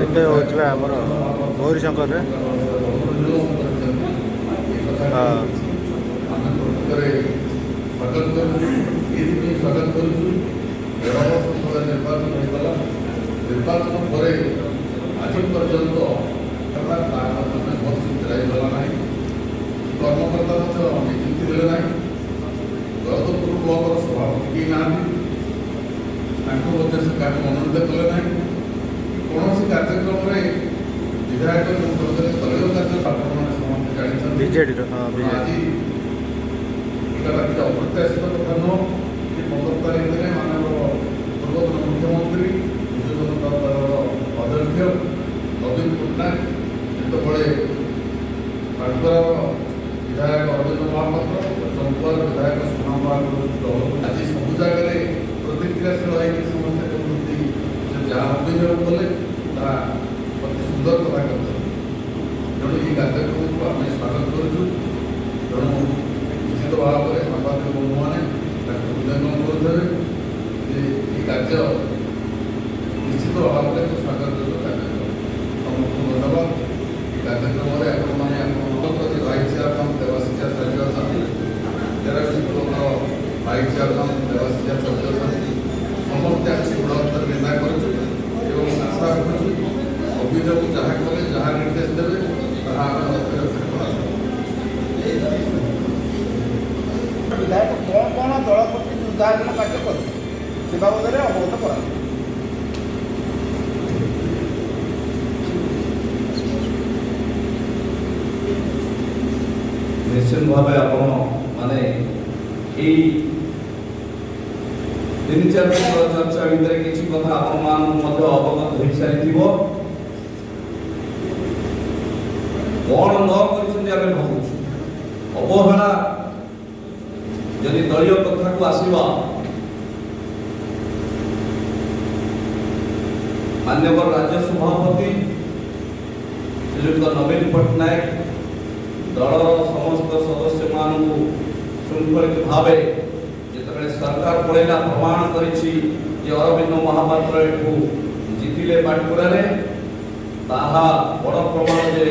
ଏବେ ହେଉଛି ଆମର ଗୌରୀ ଶଙ୍କରରେ ସ୍ୱାଗତ କରୁଛୁ ନିର୍ବାଚନ ହୋଇଗଲା ନିର୍ବାଚନ ପରେ ଆଜି ପର୍ଯ୍ୟନ୍ତ ଯାଇଗଲା ନାହିଁ କର୍ମକର୍ତ୍ତା ମଧ୍ୟ ନିଯୁକ୍ତି ଦେଲେ ନାହିଁ ଗରଦପୁର ବ୍ଲକର ସଭାପତି କେହି ନାହାନ୍ତି ତାଙ୍କୁ ମଧ୍ୟ ସେ କାହାକୁ ମନୋନୀତ କଲେ ନାହିଁ କୌଣସି କାର୍ଯ୍ୟକ୍ରମରେ ବିଧାୟକ ଯେଉଁ ଦଳରେ ଦଳୀୟ କାର୍ଯ୍ୟ ଆପଣମାନେ ସମସ୍ତେ ଜାଣିଛନ୍ତି ବିଜେଡିର ଆଜି ଏଇଟା କିଛି ଅପ୍ରତ୍ୟାଶିତ କଥା ନୁହଁ ଯେ 15 ତାରିଖ ଦିନେ ମାନଙ୍କର ପୂର୍ବତନ ମୁଖ୍ୟମନ୍ତ୍ରୀ ବିଜୁ ଜନତା ଦଳର ଅଧ୍ୟକ୍ଷ ନବୀନ ପଟ୍ଟନାୟକ ଯେତେବେଳେ ତାଙ୍କର ବିଧାୟକ ଅରବିନ୍ଦ ମହାପାତ୍ର ଚମ୍ପୁଆର ବିଧାୟକ ସୁନା ମହାପାତ୍ର ଆଜି ସବୁ ଜାଗାରେ ପ୍ରତିକ୍ରିୟାଶୀଳ ହେଇକି ସମସ୍ତେ କହୁଛନ୍ତି ଯେ ଯାହା ଅଭିଯୋଗ କଲେ ତାହା ଅତି ସୁନ୍ଦର କଥା କରିଛନ୍ତି ତେଣୁ ଏହି କାର୍ଯ୍ୟକ୍ରମକୁ ଆମେ ସ୍ୱାଗତ କରୁଛୁ ତେଣୁ ନିଶ୍ଚିତ ଭାବରେ ସାମ୍ବାଦିକ ବନ୍ଧୁମାନେ ତାକୁ ମୂଲ୍ୟାଙ୍କନ କରୁଥିବେ ଯେ ଏହି କାର୍ଯ୍ୟ ନିଶ୍ଚିତ ଭାବରେ ଏକ ସ୍ୱାଗତଯୋଗ୍ୟ କାର୍ଯ୍ୟକ୍ରମ ସମସ୍ତଙ୍କୁ ଧନ୍ୟବାଦ ଏହି କାର୍ଯ୍ୟକ୍ରମରେ ଆପଣମାନେ ଆପଣଙ୍କର ଯେ ଭାଇସ୍ ଚେୟାରମ୍ୟାନ୍ ଦେବାଶିଷ ଆଚାର୍ଯ୍ୟ ଅଛନ୍ତି ତେରାଶୀ ବ୍ଲକର ଭାଇସ୍ ଚେୟାରମ୍ୟାନ୍ ଦେବାଶିଷ ଆଚାର୍ଯ୍ୟ ଅଛନ୍ତି ସମସ୍ତେ ଆସି ଗୁଣବତ୍ତାର ନିର୍ଣ୍ଣୟ କରୁଛୁ ଏବଂ ଆଶା ରଖୁଛୁ ଅଭିଯୋଗ ଯାହା କଲେ ଯାହା ନିର୍ଦ୍ଦେଶ ଦେବେ ତାହା ଆମେ ବିଧାୟକ କ'ଣ କ'ଣ ଦଳ ପ୍ରତି ଉଦାହରଣ କାର୍ଯ୍ୟ କରିବେ ସେ ବାବଦରେ ଅବଗତ କରାନ୍ତୁ। ନିଶ୍ଚିତ ଭାବେ ଆପଣ ମାନେ ଏଇ 3-4 ଦିନର ଚର୍ଚ୍ଚା ଭିତରେ କିଛି କଥା ଆପଣମାନଙ୍କୁ ମଧ୍ୟ ଅବଗତ ହୋଇସାରିଥିବ କ'ଣ ନ କରିଛନ୍ତି ଆମେ ଭାବୁଛୁ ଅବହେଳା ଯଦି ଦଳୀୟ କଥାକୁ ଆସିବା ମାନ୍ୟବର ରାଜ୍ୟ ସଭାପତି ଶ୍ରୀଯୁକ୍ତ ନବୀନ ପଟ୍ଟନାୟକ ଦଳର ସମସ୍ତ ସଦସ୍ୟମାନଙ୍କୁ ଶୃଙ୍ଖଳିତ ଭାବେ ଯେତେବେଳେ ସରକାର ପଳେଇଲା ପ୍ରମାଣ କରିଛି ଯେ ଅରବିନ୍ଦ ମହାପାତ୍ର ଏଠୁ ଜିତିଲେ ପାଟକୁରାରେ ତାହା ବଡ଼ ପ୍ରମାଣ ଯେ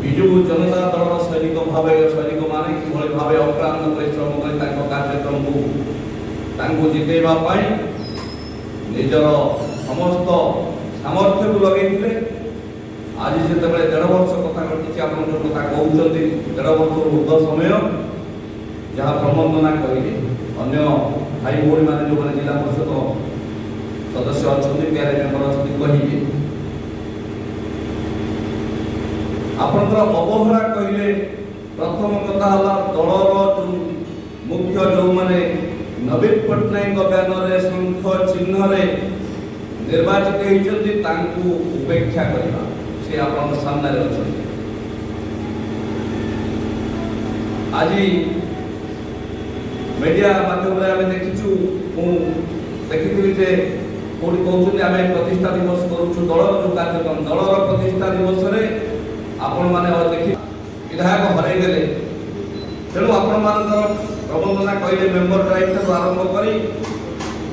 ବିଜୁ ଜନତା ଦଳର ସୈନିକମାନେ କିଭଳି ଭାବେ ଅକ୍ଳାନ୍ତ ପରିଶ୍ରମ କରି ତାଙ୍କ କାର୍ଯ୍ୟକ୍ରମକୁ ତାଙ୍କୁ ଜିତେଇବା ପାଇଁ ନିଜର ସମସ୍ତ ସାମର୍ଥ୍ୟକୁ ଲଗେଇଥିଲେ ଆଜି ଯେତେବେଳେ 1.5 ବର୍ଷ କଥା ଘଟିଛି ଆପଣ ଯେଉଁ କଥା କହୁଛନ୍ତି 1.5 ବର୍ଷରୁ ଉର୍ଦ୍ଧ୍ୱ ସମୟ ଯାହା ପ୍ରବନ୍ଧନା କହିଲେ ଅନ୍ୟ ଭାଇ ଭଉଣୀମାନେ ଯେଉଁମାନେ ଜିଲ୍ଲା ପରିଷଦ ସଦସ୍ୟ ଅଛନ୍ତି ପ୍ୟାରେ ମେମ୍ବର ଅଛନ୍ତି କହିବେ ଆପଣଙ୍କର ଅବହେଳା କହିଲେ ପ୍ରଥମ କଥା ହେଲା ଦଳର ମୁଖ୍ୟ ଯେଉଁମାନେ ନବୀନ ପଟ୍ଟନାୟକଙ୍କ ବ୍ୟାନରରେ ଶଙ୍ଖ ଚିହ୍ନରେ ନିର୍ବାଚିତ ହୋଇଛନ୍ତି ତାଙ୍କୁ ଉପେକ୍ଷା କରିବା ସେ ଆପଣଙ୍କ ସାମ୍ନାରେ ଅଛନ୍ତି ଆଜି ମିଡିଆ ମାଧ୍ୟମରେ ଆମେ ଦେଖିଛୁ ମୁଁ ଦେଖିଥିଲି ଯେ କୋଉଠି କହୁଛନ୍ତି ଆମେ ପ୍ରତିଷ୍ଠା ଦିବସ କରୁଛୁ ଦଳର ଯେଉଁ କାର୍ଯ୍ୟକ୍ରମ ଦଳର ପ୍ରତିଷ୍ଠା ଦିବସରେ ଆପଣମାନେ ଦେଖି ବିଧାୟକ ହରାଇ ଦେଲେ ତେଣୁ ଆପଣମାନଙ୍କର ପ୍ରବନ୍ଧନା କହିଲେ ମେମ୍ବର ଡ୍ରାଇଭଠାରୁ ଆରମ୍ଭ କରି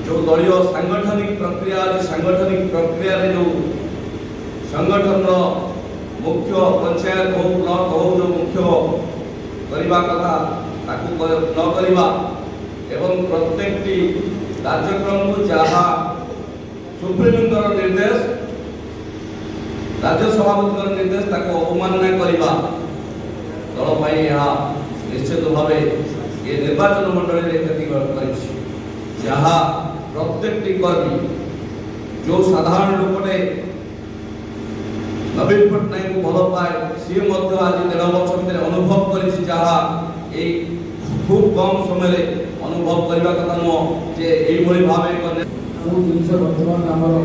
ଯେଉଁ ଦଳୀୟ ସାଂଗଠନିକ ପ୍ରକ୍ରିୟା ଅଛି ସାଂଗଠନିକ ପ୍ରକ୍ରିୟାରେ ଯେଉଁ ସଂଗଠନର मुख्य पंचायत हो ब्लॉक हो जो मुख्य करवा कथा ताकू न करवा एवं प्रत्येक कार्यक्रम को जहाँ सुप्रीमकोर्ट निर्देश राज्य सभापति निर्देश ताको अवमानना करवा दल पाई निश्चित भाव ये निर्वाचन मंडल में क्षति कर जहाँ प्रत्येक कर्मी जो साधारण लोकटे नवीन पट्टनायक को भल पाए सी आज 13 वर्ष भर अनुभव कर जहाँ खूब कम समय अनुभव करने कथा नुह जे यही भाव जो जिन बर्तमान आमर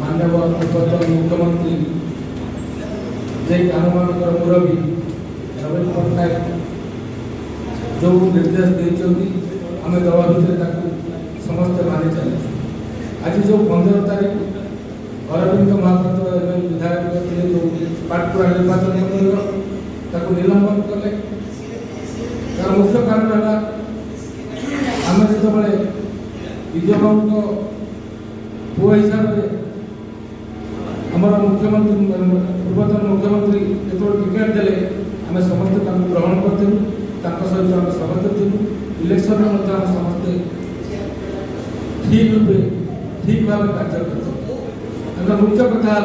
मानव पूर्वतन मुख्यमंत्री जे आम मान मुरबी नवीन पट्टनायक जो निर्देश देते आम दल भितर समस्ते मानि चलते आज जो 15 तारीख अरविंद महापात्र विधायक थे जो पाटपुरा निर्वाचन मंडल निलंबन कले तार मुख्य कारण है आम जो विजय बाबू पुओ हिसाब से आमर मुख्यमंत्री पूर्वतन मुख्यमंत्री जो टिकेट देले आम समस्त ग्रहण करूँ सहित आम समस्त थी इलेक्शन में समस्ते ठीक रूपे ठीक भाव कार्य कर मुख्य कथा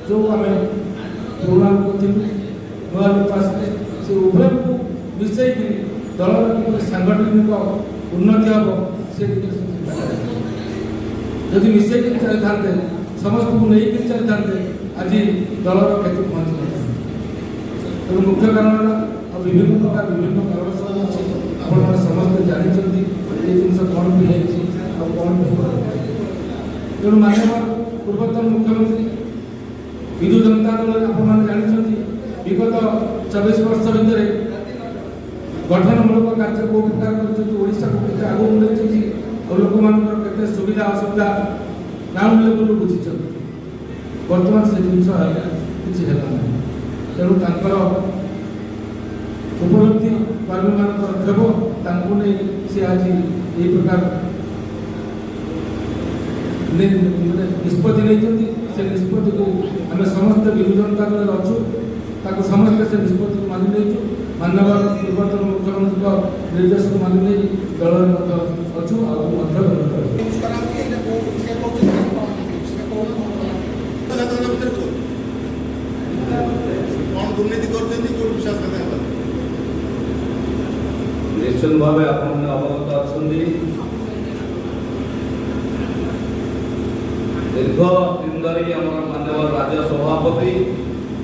जो आम पुराणा लोक थी नुआ लोक आसते से उभय को मिसई दल सांगठनिक उन्नति हम से जदि मिसई चली था समस्त को नहीं चली था आज दलर क्षति पहुँच तेणु मुख्य कारण है विभिन्न प्रकार विभिन्न कारण सब अच्छे आप समस्त जानते ये जिन कौन भी है कौन भी तेणु मानव पूर्वतन मुख्यमंत्री विजु जनता दल आप जानते विगत 24 वर्ष भितर गठनमूलक कार्य को प्रकार करशा को केते आगू बढ़ाई और लोक मान सुविधा असुविधा ग्राउंड लेवल बुझी बर्तमान से जिन किसी है तेणु उपलब्धि कर्मी मान सी आज ये प्रकार निष्पत्ति नहीं से निष्पत्ति को आम समस्त विजु जनता दल अच्छु समस्त से निष्पत्ति को मानि नहीं मानव पूर्वतन मुख्यमंत्री निर्देश को मानि नहीं दल अच्छु दुर्नीति विश्वास करते निश्चित भाव अवगत अच्छा दीर्घ दिन धरी मानव राज्य सभापति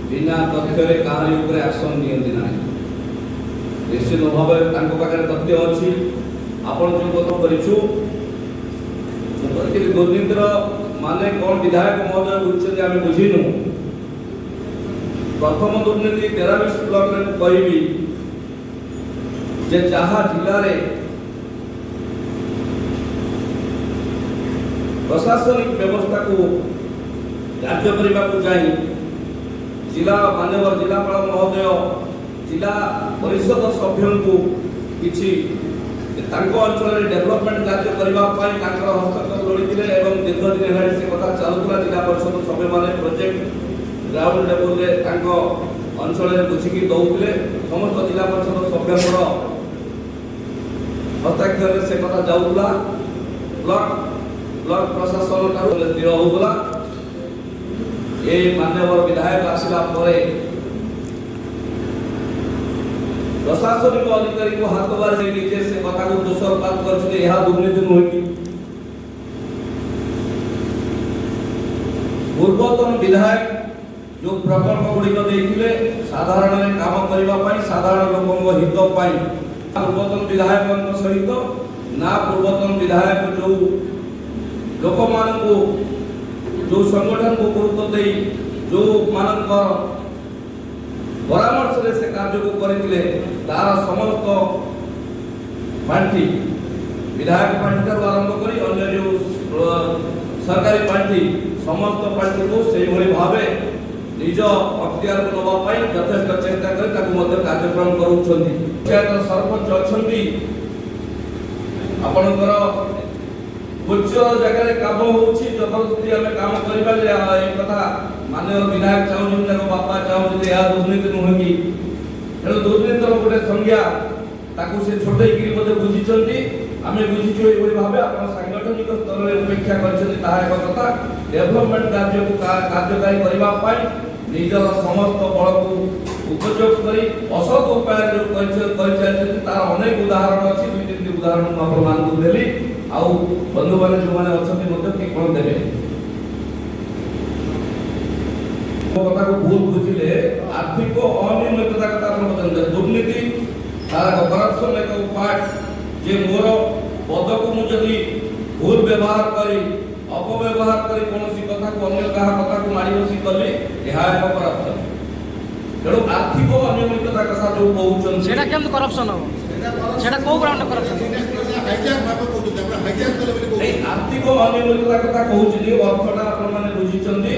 बिना तथ्य कहानी एक्शन नियंती ना निश्चित भाव पाखे तथ्य अच्छी आपण जो कथा कर दुर्नीतिर माने कौन विधायक महोदय बुझे आम बुझीनु प्रथम दुर्नीति 13 ब्लॉक में कहबी जे जहाँ जिले में प्रशासनिक व्यवस्था को कार्य करने को जाई जिला मानव जिलापाल महोदय जिला परिषद सभ्य को किसी अंचल डेभलपमेंट कार्य करने हस्तक्षेप लोड़ी एवं दीर्घ दिन है से कथा चलुला जिला परिषद सभ्य मैंने प्रोजेक्ट ग्राउंड लेवल अंचल बुझिकी दौले समस्त जिला परिषद सभ्य हस्ताक्षर से कथा जाऊला ब्लॉक प्रशासन स्थिर होगा ये मान्यवर विधायक आसला प्रशासनिक अधिकारी को हाथ बार निजे से कथा को दोषारोप करछले यह दुर्नीति नुहे कि पूर्वतन विधायक जो प्रकल्प गुड़िक देते साधारण काम करने साधारण लोक हित पूर्वतन विधायक सहित ना पूर्वतन विधायक जो लोक मान को जो संगठन को गुरुत्व दे जो मान परामर्श से कार्य को करते तार समस्त पार्टी विधायक पार्टी ठार आरंभ कर अन्य जो सरकारी पार्टी समस्त पार्टी को से भाव निज अख्तियार को नवाई यथेष्ट चेष्टा कर कार्यक्रम कर सरपंच अच्छा आपणकर उच्च जगह काम हो जबरदस्ती आम काम करवा कथा माननीय विधायक चाहूँ बापा चाहूँ यह दुर्नीति नुहे कि तेणु दुर्नीतिर गोटे संज्ञा ताकू से छोटेकरी मते बुझिचंती आमे बुझिछु एभली भाबे आपण सांगठनिक स्तर रे उपेक्षा करछथि ताहा एक कथा डेवलपमेंट कार्य को कार्यकारी करबा पाई निजर समस्त बल को उपयोग करी असत उपाय जो करछथि तार अनेक उदाहरण अछि दुई तीन उदाहरण म आपण मान देली आउ बंधु माने जो माने अछथि मते कि कोन देबे कथा को भूल बुझिले आर्थिक अनियमितता कथा आपण बतन दुर्नीति तार करप्शन एक उपाय जे मोर पद को मु जदी भूल व्यवहार करी अपव्यवहार करी कोनोसी कथा को अन्य कहा कथा को मारी बसी कले एहा एक करप्शन तेणु आर्थिक अनियमितता कथा जो कहउछन सेटा केम करप्शन हो सेटा को ग्राउंड करप्शन हाईजैक भाबे कोठु हमरा हाईजैक कले बोली नहीं आर्थिक अनियमितता कथा कहउछि जे अर्थटा आपण माने बुझिचंदी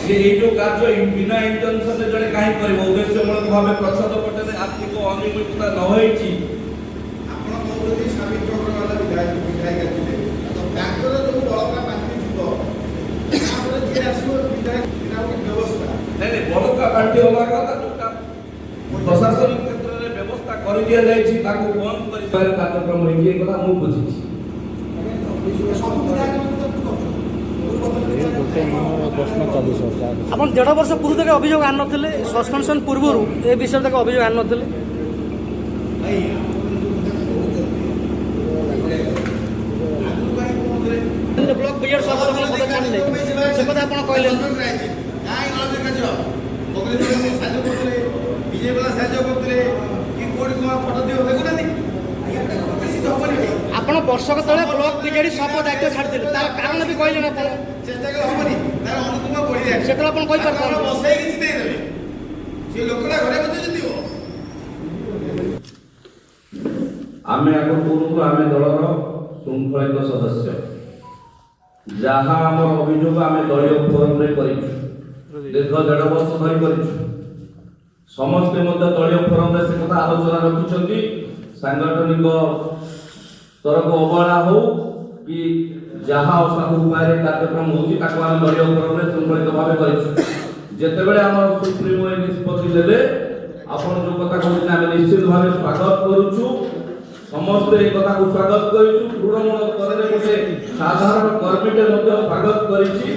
जे ए जो कार्य बिना इंटेंशन रे जणे काहे करबो उद्देश्यमूलक भाबे प्रच्छद पटने आर्थिक अनियमितता न होईछि ଆପଣ କହୁଛନ୍ତି ସାବିତ୍ରୀ ଅଗ୍ରୱାଲ ବିଧାୟିକା ଥିଲେ ତ ତାଙ୍କର ଯୋଉ ବଳକା ପାଣ୍ଠି ଥିବ ତାପରେ ଯିଏ ଆସିବ ବିଧାୟକ ଏଟା ଗୋଟେ ବ୍ୟବସ୍ଥା नहीं बड़का पार्टी होगा कथा जोटा प्रशासनिक क्षेत्र में व्यवस्था कर दिया जायछि ताको बंद करि पारे कार्यक्रम होई जे कथा मु बुझी ସବୁ ବିଧାୟକ ଆପଣ 1.5 ବର୍ଷ ପୂର୍ବରୁ ତାକେ ଅଭିଯୋଗ ଆଣି ନଥିଲେ ସସ୍ପେନ୍ସନ୍ ପୂର୍ବରୁ ଏ ବିଷୟରେ ତାକେ ଅଭିଯୋଗ ଆଣି ନଥିଲେ ଭାଇ ବ୍ଲକ ବିଜେଡି ସଭାପତି ପଦ ଛାଡ଼ିଲେ ସେ କଥା ଆପଣ କହିଲେ କାଇଁ ଅଳ୍ପ କାର୍ଯ୍ୟ କଂଗ୍ରେସ ସାହାଯ୍ୟ କରୁଥିଲେ ବିଜେପି ବାଲା ସାହାଯ୍ୟ କରୁଥିଲେ କି କୋଉଠି କଣ ଫଟୋ ଦିଅ ଦେଖୁନାହାନ୍ତି ବେଶୀ ତ ହବନି ଭାଇ ଆପଣ ବର୍ଷକ ତଳେ ବ୍ଲକ ବିଜେଡି ସଭା ଦାୟିତ୍ୱ ଛାଡ଼ିଥିଲେ ତାର କାରଣ ବି କହିଲେ ନା ଆପଣ ଚେଷ୍ଟା କଲେ ହବନି ତାର ଅନୁକୂଳ ବଢିଯାଏ ସେତେବେଳେ ଆପଣ କହିପାରିଥାନ୍ତେ ବସେଇକି ଜିତେଇ ଦେବେ ସେ ଲୋକଟା ଘରେ ବସେ ଜିତିବ आमे आगो पूर्व आमे दलर शृंखलित सदस्य जहाँ आम अभियोग आम दलीय फोरम रे करिछु दीर्घ 1.5 वर्ष धरी करिछु समस्ते मध्य दलीय फोरम रे से कथा आलोचना रखिछंती सांगठनिक स्तर को अवहेला हो कि जहाँ असाधु उपाय कार्यक्रम होची ताको आम दलीय फोरम रे शृंखलित भाबे करिछु जेतेबेले आम सुप्रीमो निष्पत्ति लेले आपण जो कथा कहते आम निश्चित भावे स्वागत करूछु समस्त एक कथा को स्वागत करिछु तृणमूल स्तर रे गोटे साधारण कर्मीटे मध्य स्वागत करिछि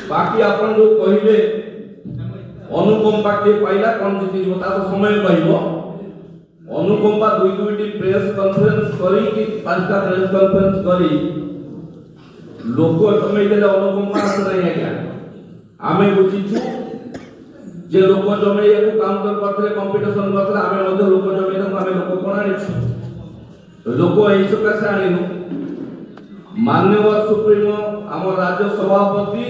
बाकी आपण जो कहिले अनुकंपा के पाइला कोन जिति जो ता समय कहबो अनुकंपा दुईटी प्रेस कॉन्फ्रेंस करी कि पांचटा प्रेस कॉन्फ्रेंस करी लोक समय देले अनुकंपा नहीं आज्ञा आमे बुझिछु जे लोक जमे को काउंटर करथले कंपटीशन करथले आमे मध्य लोक जमे आमे लोक कोन आनिछु लोक एई सकाशे आनिनु माननीय सुप्रीमो आम राज्य सभापति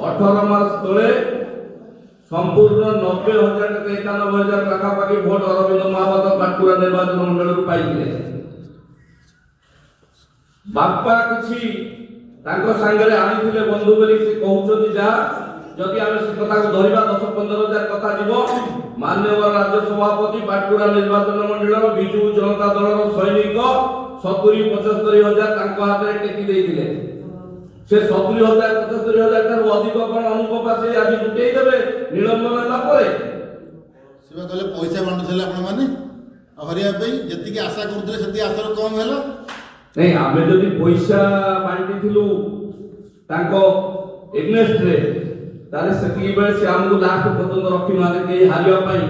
18 मास तले संपूर्ण 90,000 टका 91,000 टका पाखी भोट अरविंद महापात्र पाटकुरा निर्वाचन मंडल पाइले बापा किछि तांको संगरे आनिथिले बंधु बोली से कहउछथि जा जदि आमे से कथा को धरिबा 10-15,000 कथा जीवो माननीय राज्य सभापति पाटकुरा निर्वाचन मंडल बिजू जनता दलर सैनिक 70-75,000 तांको हाथ रे टेकी देइथिले से 70,000-75,000 तार अधिक कोन अनुकंपा से आज जुटेई देबे निलंबन होला परे सिवा कहले पैसा बांटुଥିଲେ ଆପଣ ମାନେ ହରିया ପାଇଁ ଯେତିକି ଆଶା କରୁଥିଲେ ସେତିକି ଆଶାର କମ ହେଲା नहीं आमे जदि पैसा बांटी थिलु तांको एग्नेस्ट रे ताले सेती बेले से हमको लास्ट पर्यंत रखि माने के हारिया पई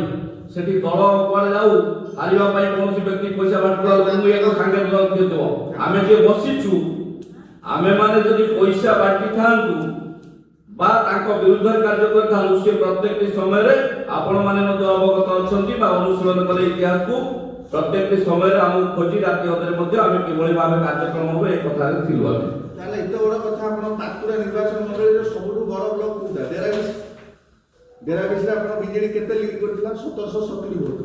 सेठी दल कोले जाऊ हारिया पई कोनोसी व्यक्ति पैसा बांटला मु एक संगे दल देतो आमे जे बसिछु आमे माने जदि पैसा बांटी थांतु बा तांको विरुद्ध कार्य करथानु से प्रत्येक समय रे आपण माने मते अवगत अछंती बा अनुसरण करे इतिहास को प्रत्येक समय रे हम खोजी राति अदरे मध्ये आमे केवल भाबे कार्यक्रम होबे एक कथा रे थिलु आमे ତାହେଲେ ଏତେ ବଡ଼ କଥା ଆପଣ ପାଟକୁରା ନିର୍ବାଚନ ମଣ୍ଡଳୀର ସବୁଠୁ ବଡ଼ ବ୍ଲକ କୋଉଟା ଡେରାବିଶରେ ଆପଣ ବିଜେଡି କେତେ ଲିଡ୍ କରିଥିଲା 1770 ଭୋଟ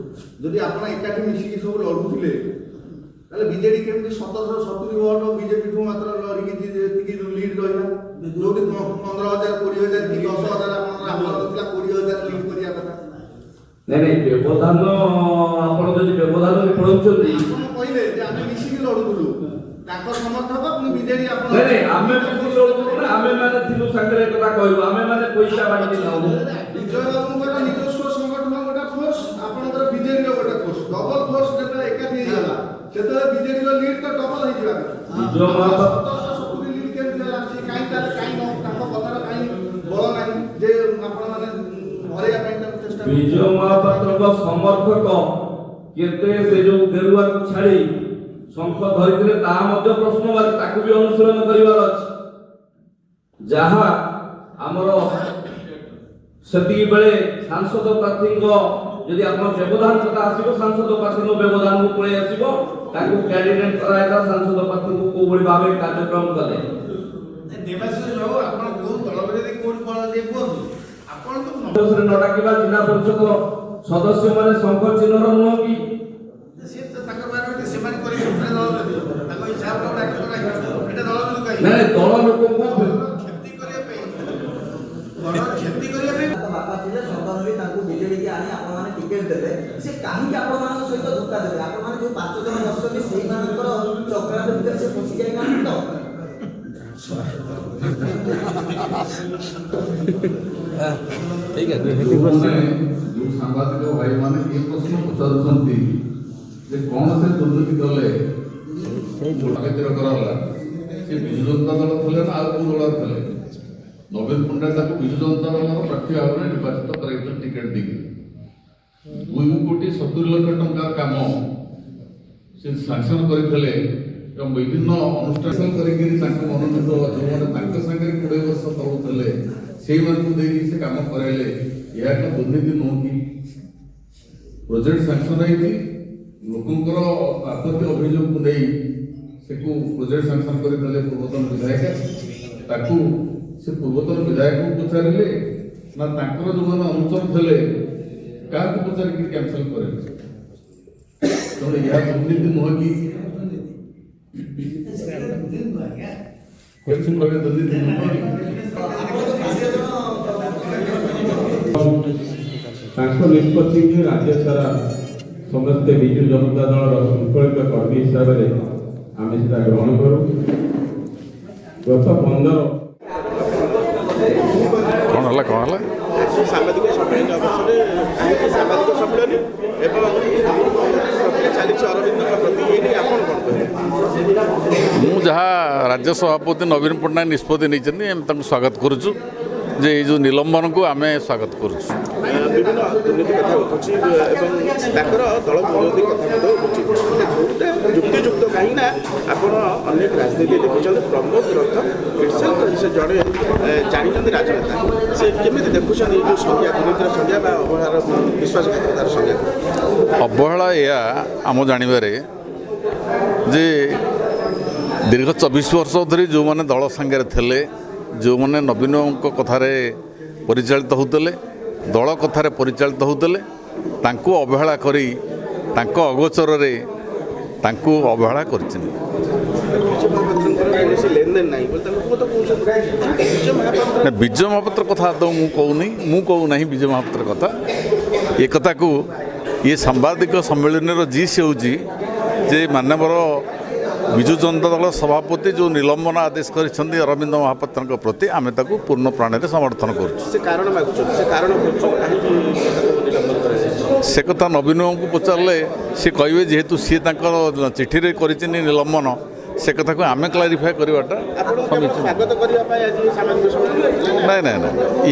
ଯଦି ଆପଣ ଏକାଠି ମିଶିକି ସବୁ ଲଢୁଥିଲେ ତାହେଲେ ବିଜେଡି କେମିତି 1770 ଭୋଟ ବିଜେପି ଠୁ ମାତ୍ର ଲଢିକି ଯେତିକି ଲିଡ୍ ରହିଲା ଯୋଉଠି 15,000 20,000 କି 10,000 ଆପଣଙ୍କର ଆମର ଥିଲା 20,000 ଲିଡ୍ କରିବା କଥା नहीं व्यवधान आपण जदि व्यवधान पढौछथि ଆପଣ କହିଲେ ଯେ ଆମେ ମିଶିକି ଲଢୁଥିଲୁ ତାଙ୍କ ସମର୍ଥକ ପୁଣି ବିଜେଡି ଆପଣ नहीं आमे मिसिक लढुथु ना ଆମେ ମାନେ ଥିଲୁ ସାଙ୍ଗରେ କଥା କହିବୁ ଆମେ ମାନେ ପଇସା ବାଣ୍ଟି ନାଉ ବିଜୟ ବାବୁଙ୍କର ନିଜସ୍ୱ ସଂଗଠନ ଗୋଟେ ଫୋର୍ସ ଆପଣଙ୍କର ବିଜେଡିର ଗୋଟେ ଫୋର୍ସ ଡବଲ ଫୋର୍ସ ଯେତେବେଳେ ଏକାଠି ହେଇଗଲା ସେତେବେଳେ ବିଜେଡିର ଲିଡ୍ ତ ଡବଲ ହେଇଯିବା ବିଜୟ ମହାପାତ୍ର 1770 ଲିଡ୍ କେମିତି ହେଲା ସେ କାହିଁ ତାଙ୍କ କଥାର କାହିଁ ବଳ ନାହିଁ ଯେ ଆପଣମାନେ ହରେଇବା ପାଇଁ ତାଙ୍କୁ ଚେଷ୍ଟା ବିଜୟ ମହାପାତ୍ରଙ୍କ ସମର୍ଥକ କେତେ ସେ ଯୋଉ ଗେରୁଆକୁ ଛାଡ଼ି ଶଙ୍ଖ ଧରିଥିଲେ ତାହା ମଧ୍ୟ ପ୍ରଶ୍ନବାଚୀ ତାକୁ ବି ଅନୁଶୀଳନ କରିବାର ଅଛି ଯାହା ଆମର ସେତିକି ବେଳେ ସାଂସଦ ପ୍ରାର୍ଥୀଙ୍କ ଯଦି ଆପଣ ବ୍ୟବଧାନ କଥା ଆସିବ ସାଂସଦ ପ୍ରାର୍ଥୀଙ୍କ ବ୍ୟବଧାନକୁ ପଳେଇ ଆସିବ ତାକୁ କ୍ୟାଣ୍ଡିଡେଟ୍ କରାଇଲା ସାଂସଦ ପ୍ରାର୍ଥୀଙ୍କୁ କୋଉ ଭଳି ଭାବେ କାର୍ଯ୍ୟକ୍ରମ କଲେ ଦେବାଶିଷ ବାବୁ ଆପଣ କୋଉ ଦଳରେ ଯଦି କୋଉଠି ବଳ দিয়ে କୁହନ୍ତୁ ଆପଣ ତ ସଦସ୍ୟରେ ନ ଡାକିବା ଜିଲ୍ଲା ପରିଷଦ ସଦସ୍ୟମାନେ ଶଙ୍ଖ ଚିହ୍ନର ନୁହଁ କି ସେ ତ ତାଙ୍କ ବାରରେ ସେମାନେ କରି ଦଳ ତାଙ୍କ ହିସାବ ଡାକ୍ତର ଏଟା ଦଳ ଲୋକ ନାଇଁ ଦଳ ଲୋକଙ୍କୁ କ୍ଷତି କରିବା ପାଇଁ ଦଳ କ୍ଷତି କରିବା ପାଇଁ ତାଙ୍କ ବାପା ଥିଲେ ସଦନରେ ତାଙ୍କୁ ବିଜେଡିକି ଆଣି ଆପଣମାନେ ଟିକେଟ ଦେଲେ ସେ କାହିଁକି ଆପଣମାନଙ୍କ ସହିତ ଧୋକା ଦେବେ ଆପଣମାନେ ଯୋଉ 5 ଜଣ ବସିଛନ୍ତି ସେଇମାନଙ୍କର ଚକ୍ରାନ୍ତ ଭିତରେ ସେ ପଶି ଯାଇନାହାନ୍ତି ତ ଯୋଉମାନେ ଯୋଉ ସାମ୍ବାଦିକ ଭାଇମାନେ ଏ ପ୍ରଶ୍ନ ପଚାରୁଛନ୍ତି ଯେ କଣ ସେ ଦୁର୍ନୀତି କଲେ ରାଜନୀତିର କରାଗଲା ସେ ବିଜୁ ଜନତା ଦଳ ଥିଲେ ନା ଆଉ କୋଉ ଦଳର ଥିଲେ ନବୀନ ପଟ୍ଟନାୟକ ତାକୁ ବିଜୁ ଜନତା ଦଳର ପ୍ରାର୍ଥୀ ଭାବରେ ନିର୍ବାଚିତ କରାଇଥିଲେ ଟିକେଟ ଦେଇକି 2,70,00,000 ଟଙ୍କାର କାମ ସେ ସାଂସନ କରିଥିଲେ ଏବଂ ବିଭିନ୍ନ ଅନୁଷ୍ଠାନ କରିକି ତାଙ୍କ ମନୋନୀତ ଯେଉଁମାନେ ତାଙ୍କ ସାଙ୍ଗରେ 20 ବର୍ଷ ତଳୁଥିଲେ ସେଇମାନଙ୍କୁ ଦେଇକି ସେ କାମ କରାଇଲେ ଏହା ଏକ ଦୁର୍ନୀତି ନୁହଁ କି ପ୍ରୋଜେକ୍ଟ ସାଂସନ ହେଇଛି ଲୋକଙ୍କର ଆପତ୍ତି ଅଭିଯୋଗକୁ ନେଇ ସେକୁ ପ୍ରୋଜେକ୍ଟ ସାଂସନ କରିଦେଲେ ପୂର୍ବତନ ବିଧାୟକ ତାକୁ ସେ ପୂର୍ବତନ ବିଧାୟକଙ୍କୁ ପଚାରିଲେ ନା ତାଙ୍କର ଯେଉଁମାନେ ଅନୁଚର ଥିଲେ କାହାକୁ ପଚାରିକି କ୍ୟାନସଲ କରେଇଲେ ତେଣୁ ଏହା ଦୁର୍ନୀତି ନୁହଁ କି କେମିତି କହିବେ ଦୁର୍ନୀତି ନୁହଁ କି ତାଙ୍କ ନିଷ୍ପତ୍ତି ରାଜ୍ୟ ସାରା ସମସ୍ତେ ବିଜୁ ଜନତା ଦଳର ଶୃଙ୍ଖଳିତ କର୍ମୀ ହିସାବରେ ଆମେ ସେଟା ଗ୍ରହଣ କରୁ ଗତ 15 କଣ ହେଲା ସାମ୍ବାଦିକ ସମ୍ମିଳନୀ ଅବସରରେ କାହିଁକି ସାମ୍ବାଦିକ ସମ୍ମିଳନୀ ଏବଂ ଚାଲିଛି ଅରବିନ୍ଦଙ୍କ ପ୍ରତି ଏଇ ନେଇ ଆପଣ କ'ଣ କହିବେ ମୁଁ ଯାହା ରାଜ୍ୟ ସଭାପତି ନବୀନ ପଟ୍ଟନାୟକ ନିଷ୍ପତ୍ତି ନେଇଛନ୍ତି ଆମେ ତାଙ୍କୁ ସ୍ୱାଗତ କରୁଛୁ ଯେ ଏଇ ଯେଉଁ ନିଲମ୍ବନକୁ ଆମେ ସ୍ୱାଗତ କରୁଛୁ ବିଭିନ୍ନ ଦୁର୍ନୀତି କଥା ଉଠୁଛି ଏବଂ ତାଙ୍କର ଦଳ ବିରୋଧୀ କଥା ମଧ୍ୟ ଉଠୁଛି ଯେଉଁଟା ଯୁକ୍ତିଯୁକ୍ତ କାହିଁକି ନା ଆପଣ ଅନେକ ରାଜନୀତି ଦେଖିଛନ୍ତି ପ୍ରମୋଦ ରଥ ସେ ଜଣେ ଜାଣିଛନ୍ତି ରାଜନେତା ସେ କେମିତି ଦେଖୁଛନ୍ତି ଏଇ ଯେଉଁ ସଂଜ୍ଞା ଦୁର୍ନୀତିର ସଂଜ୍ଞା ବା ଅବହେଳାର ବିଶ୍ୱାସଘାତକତାର ସଂଜ୍ଞା ଅବହେଳା ଏହା ଆମ ଜାଣିବାରେ ଯେ ଦୀର୍ଘ 24 ବର୍ଷ ଧରି ଯେଉଁମାନେ ଦଳ ସାଙ୍ଗରେ ଥିଲେ ଯେଉଁମାନେ ନବୀନଙ୍କ କଥାରେ ପରିଚାଳିତ ହେଉଥିଲେ ଦଳ କଥାରେ ପରିଚାଳିତ ହେଉଥିଲେ ତାଙ୍କୁ ଅବହେଳା କରି ତାଙ୍କ ଅଗୋଚରରେ ତାଙ୍କୁ ଅବହେଳା କରିଛନ୍ତି ବିଜୟ ମହାପାତ୍ର କଥା ତ ମୁଁ କହୁନାହିଁ ବିଜୟ ମହାପାତ୍ର କଥା ଏ କଥାକୁ ଇଏ ସାମ୍ବାଦିକ ସମ୍ମିଳନୀର ଜିସ୍ ହେଉଛି ଯେ ମାନ୍ୟବର ବିଜୁ ଜନତା ଦଳ ସଭାପତି ଯେଉଁ ନିଲମ୍ବନ ଆଦେଶ କରିଛନ୍ତି ଅରବିନ୍ଦ ମହାପାତ୍ରଙ୍କ ପ୍ରତି ଆମେ ତାକୁ ପୂର୍ଣ୍ଣ ପ୍ରାଣରେ ସମର୍ଥନ କରୁଛୁ ସେ କଥା ନବୀନଙ୍କୁ ପଚାରିଲେ ସେ କହିବେ ଯେହେତୁ ସିଏ ତାଙ୍କର ଚିଠିରେ କରିଛନ୍ତି ନିଲମ୍ବନ ସେ କଥାକୁ ଆମେ କ୍ଲାରିଫାଏ କରିବାଟା ନାଇଁ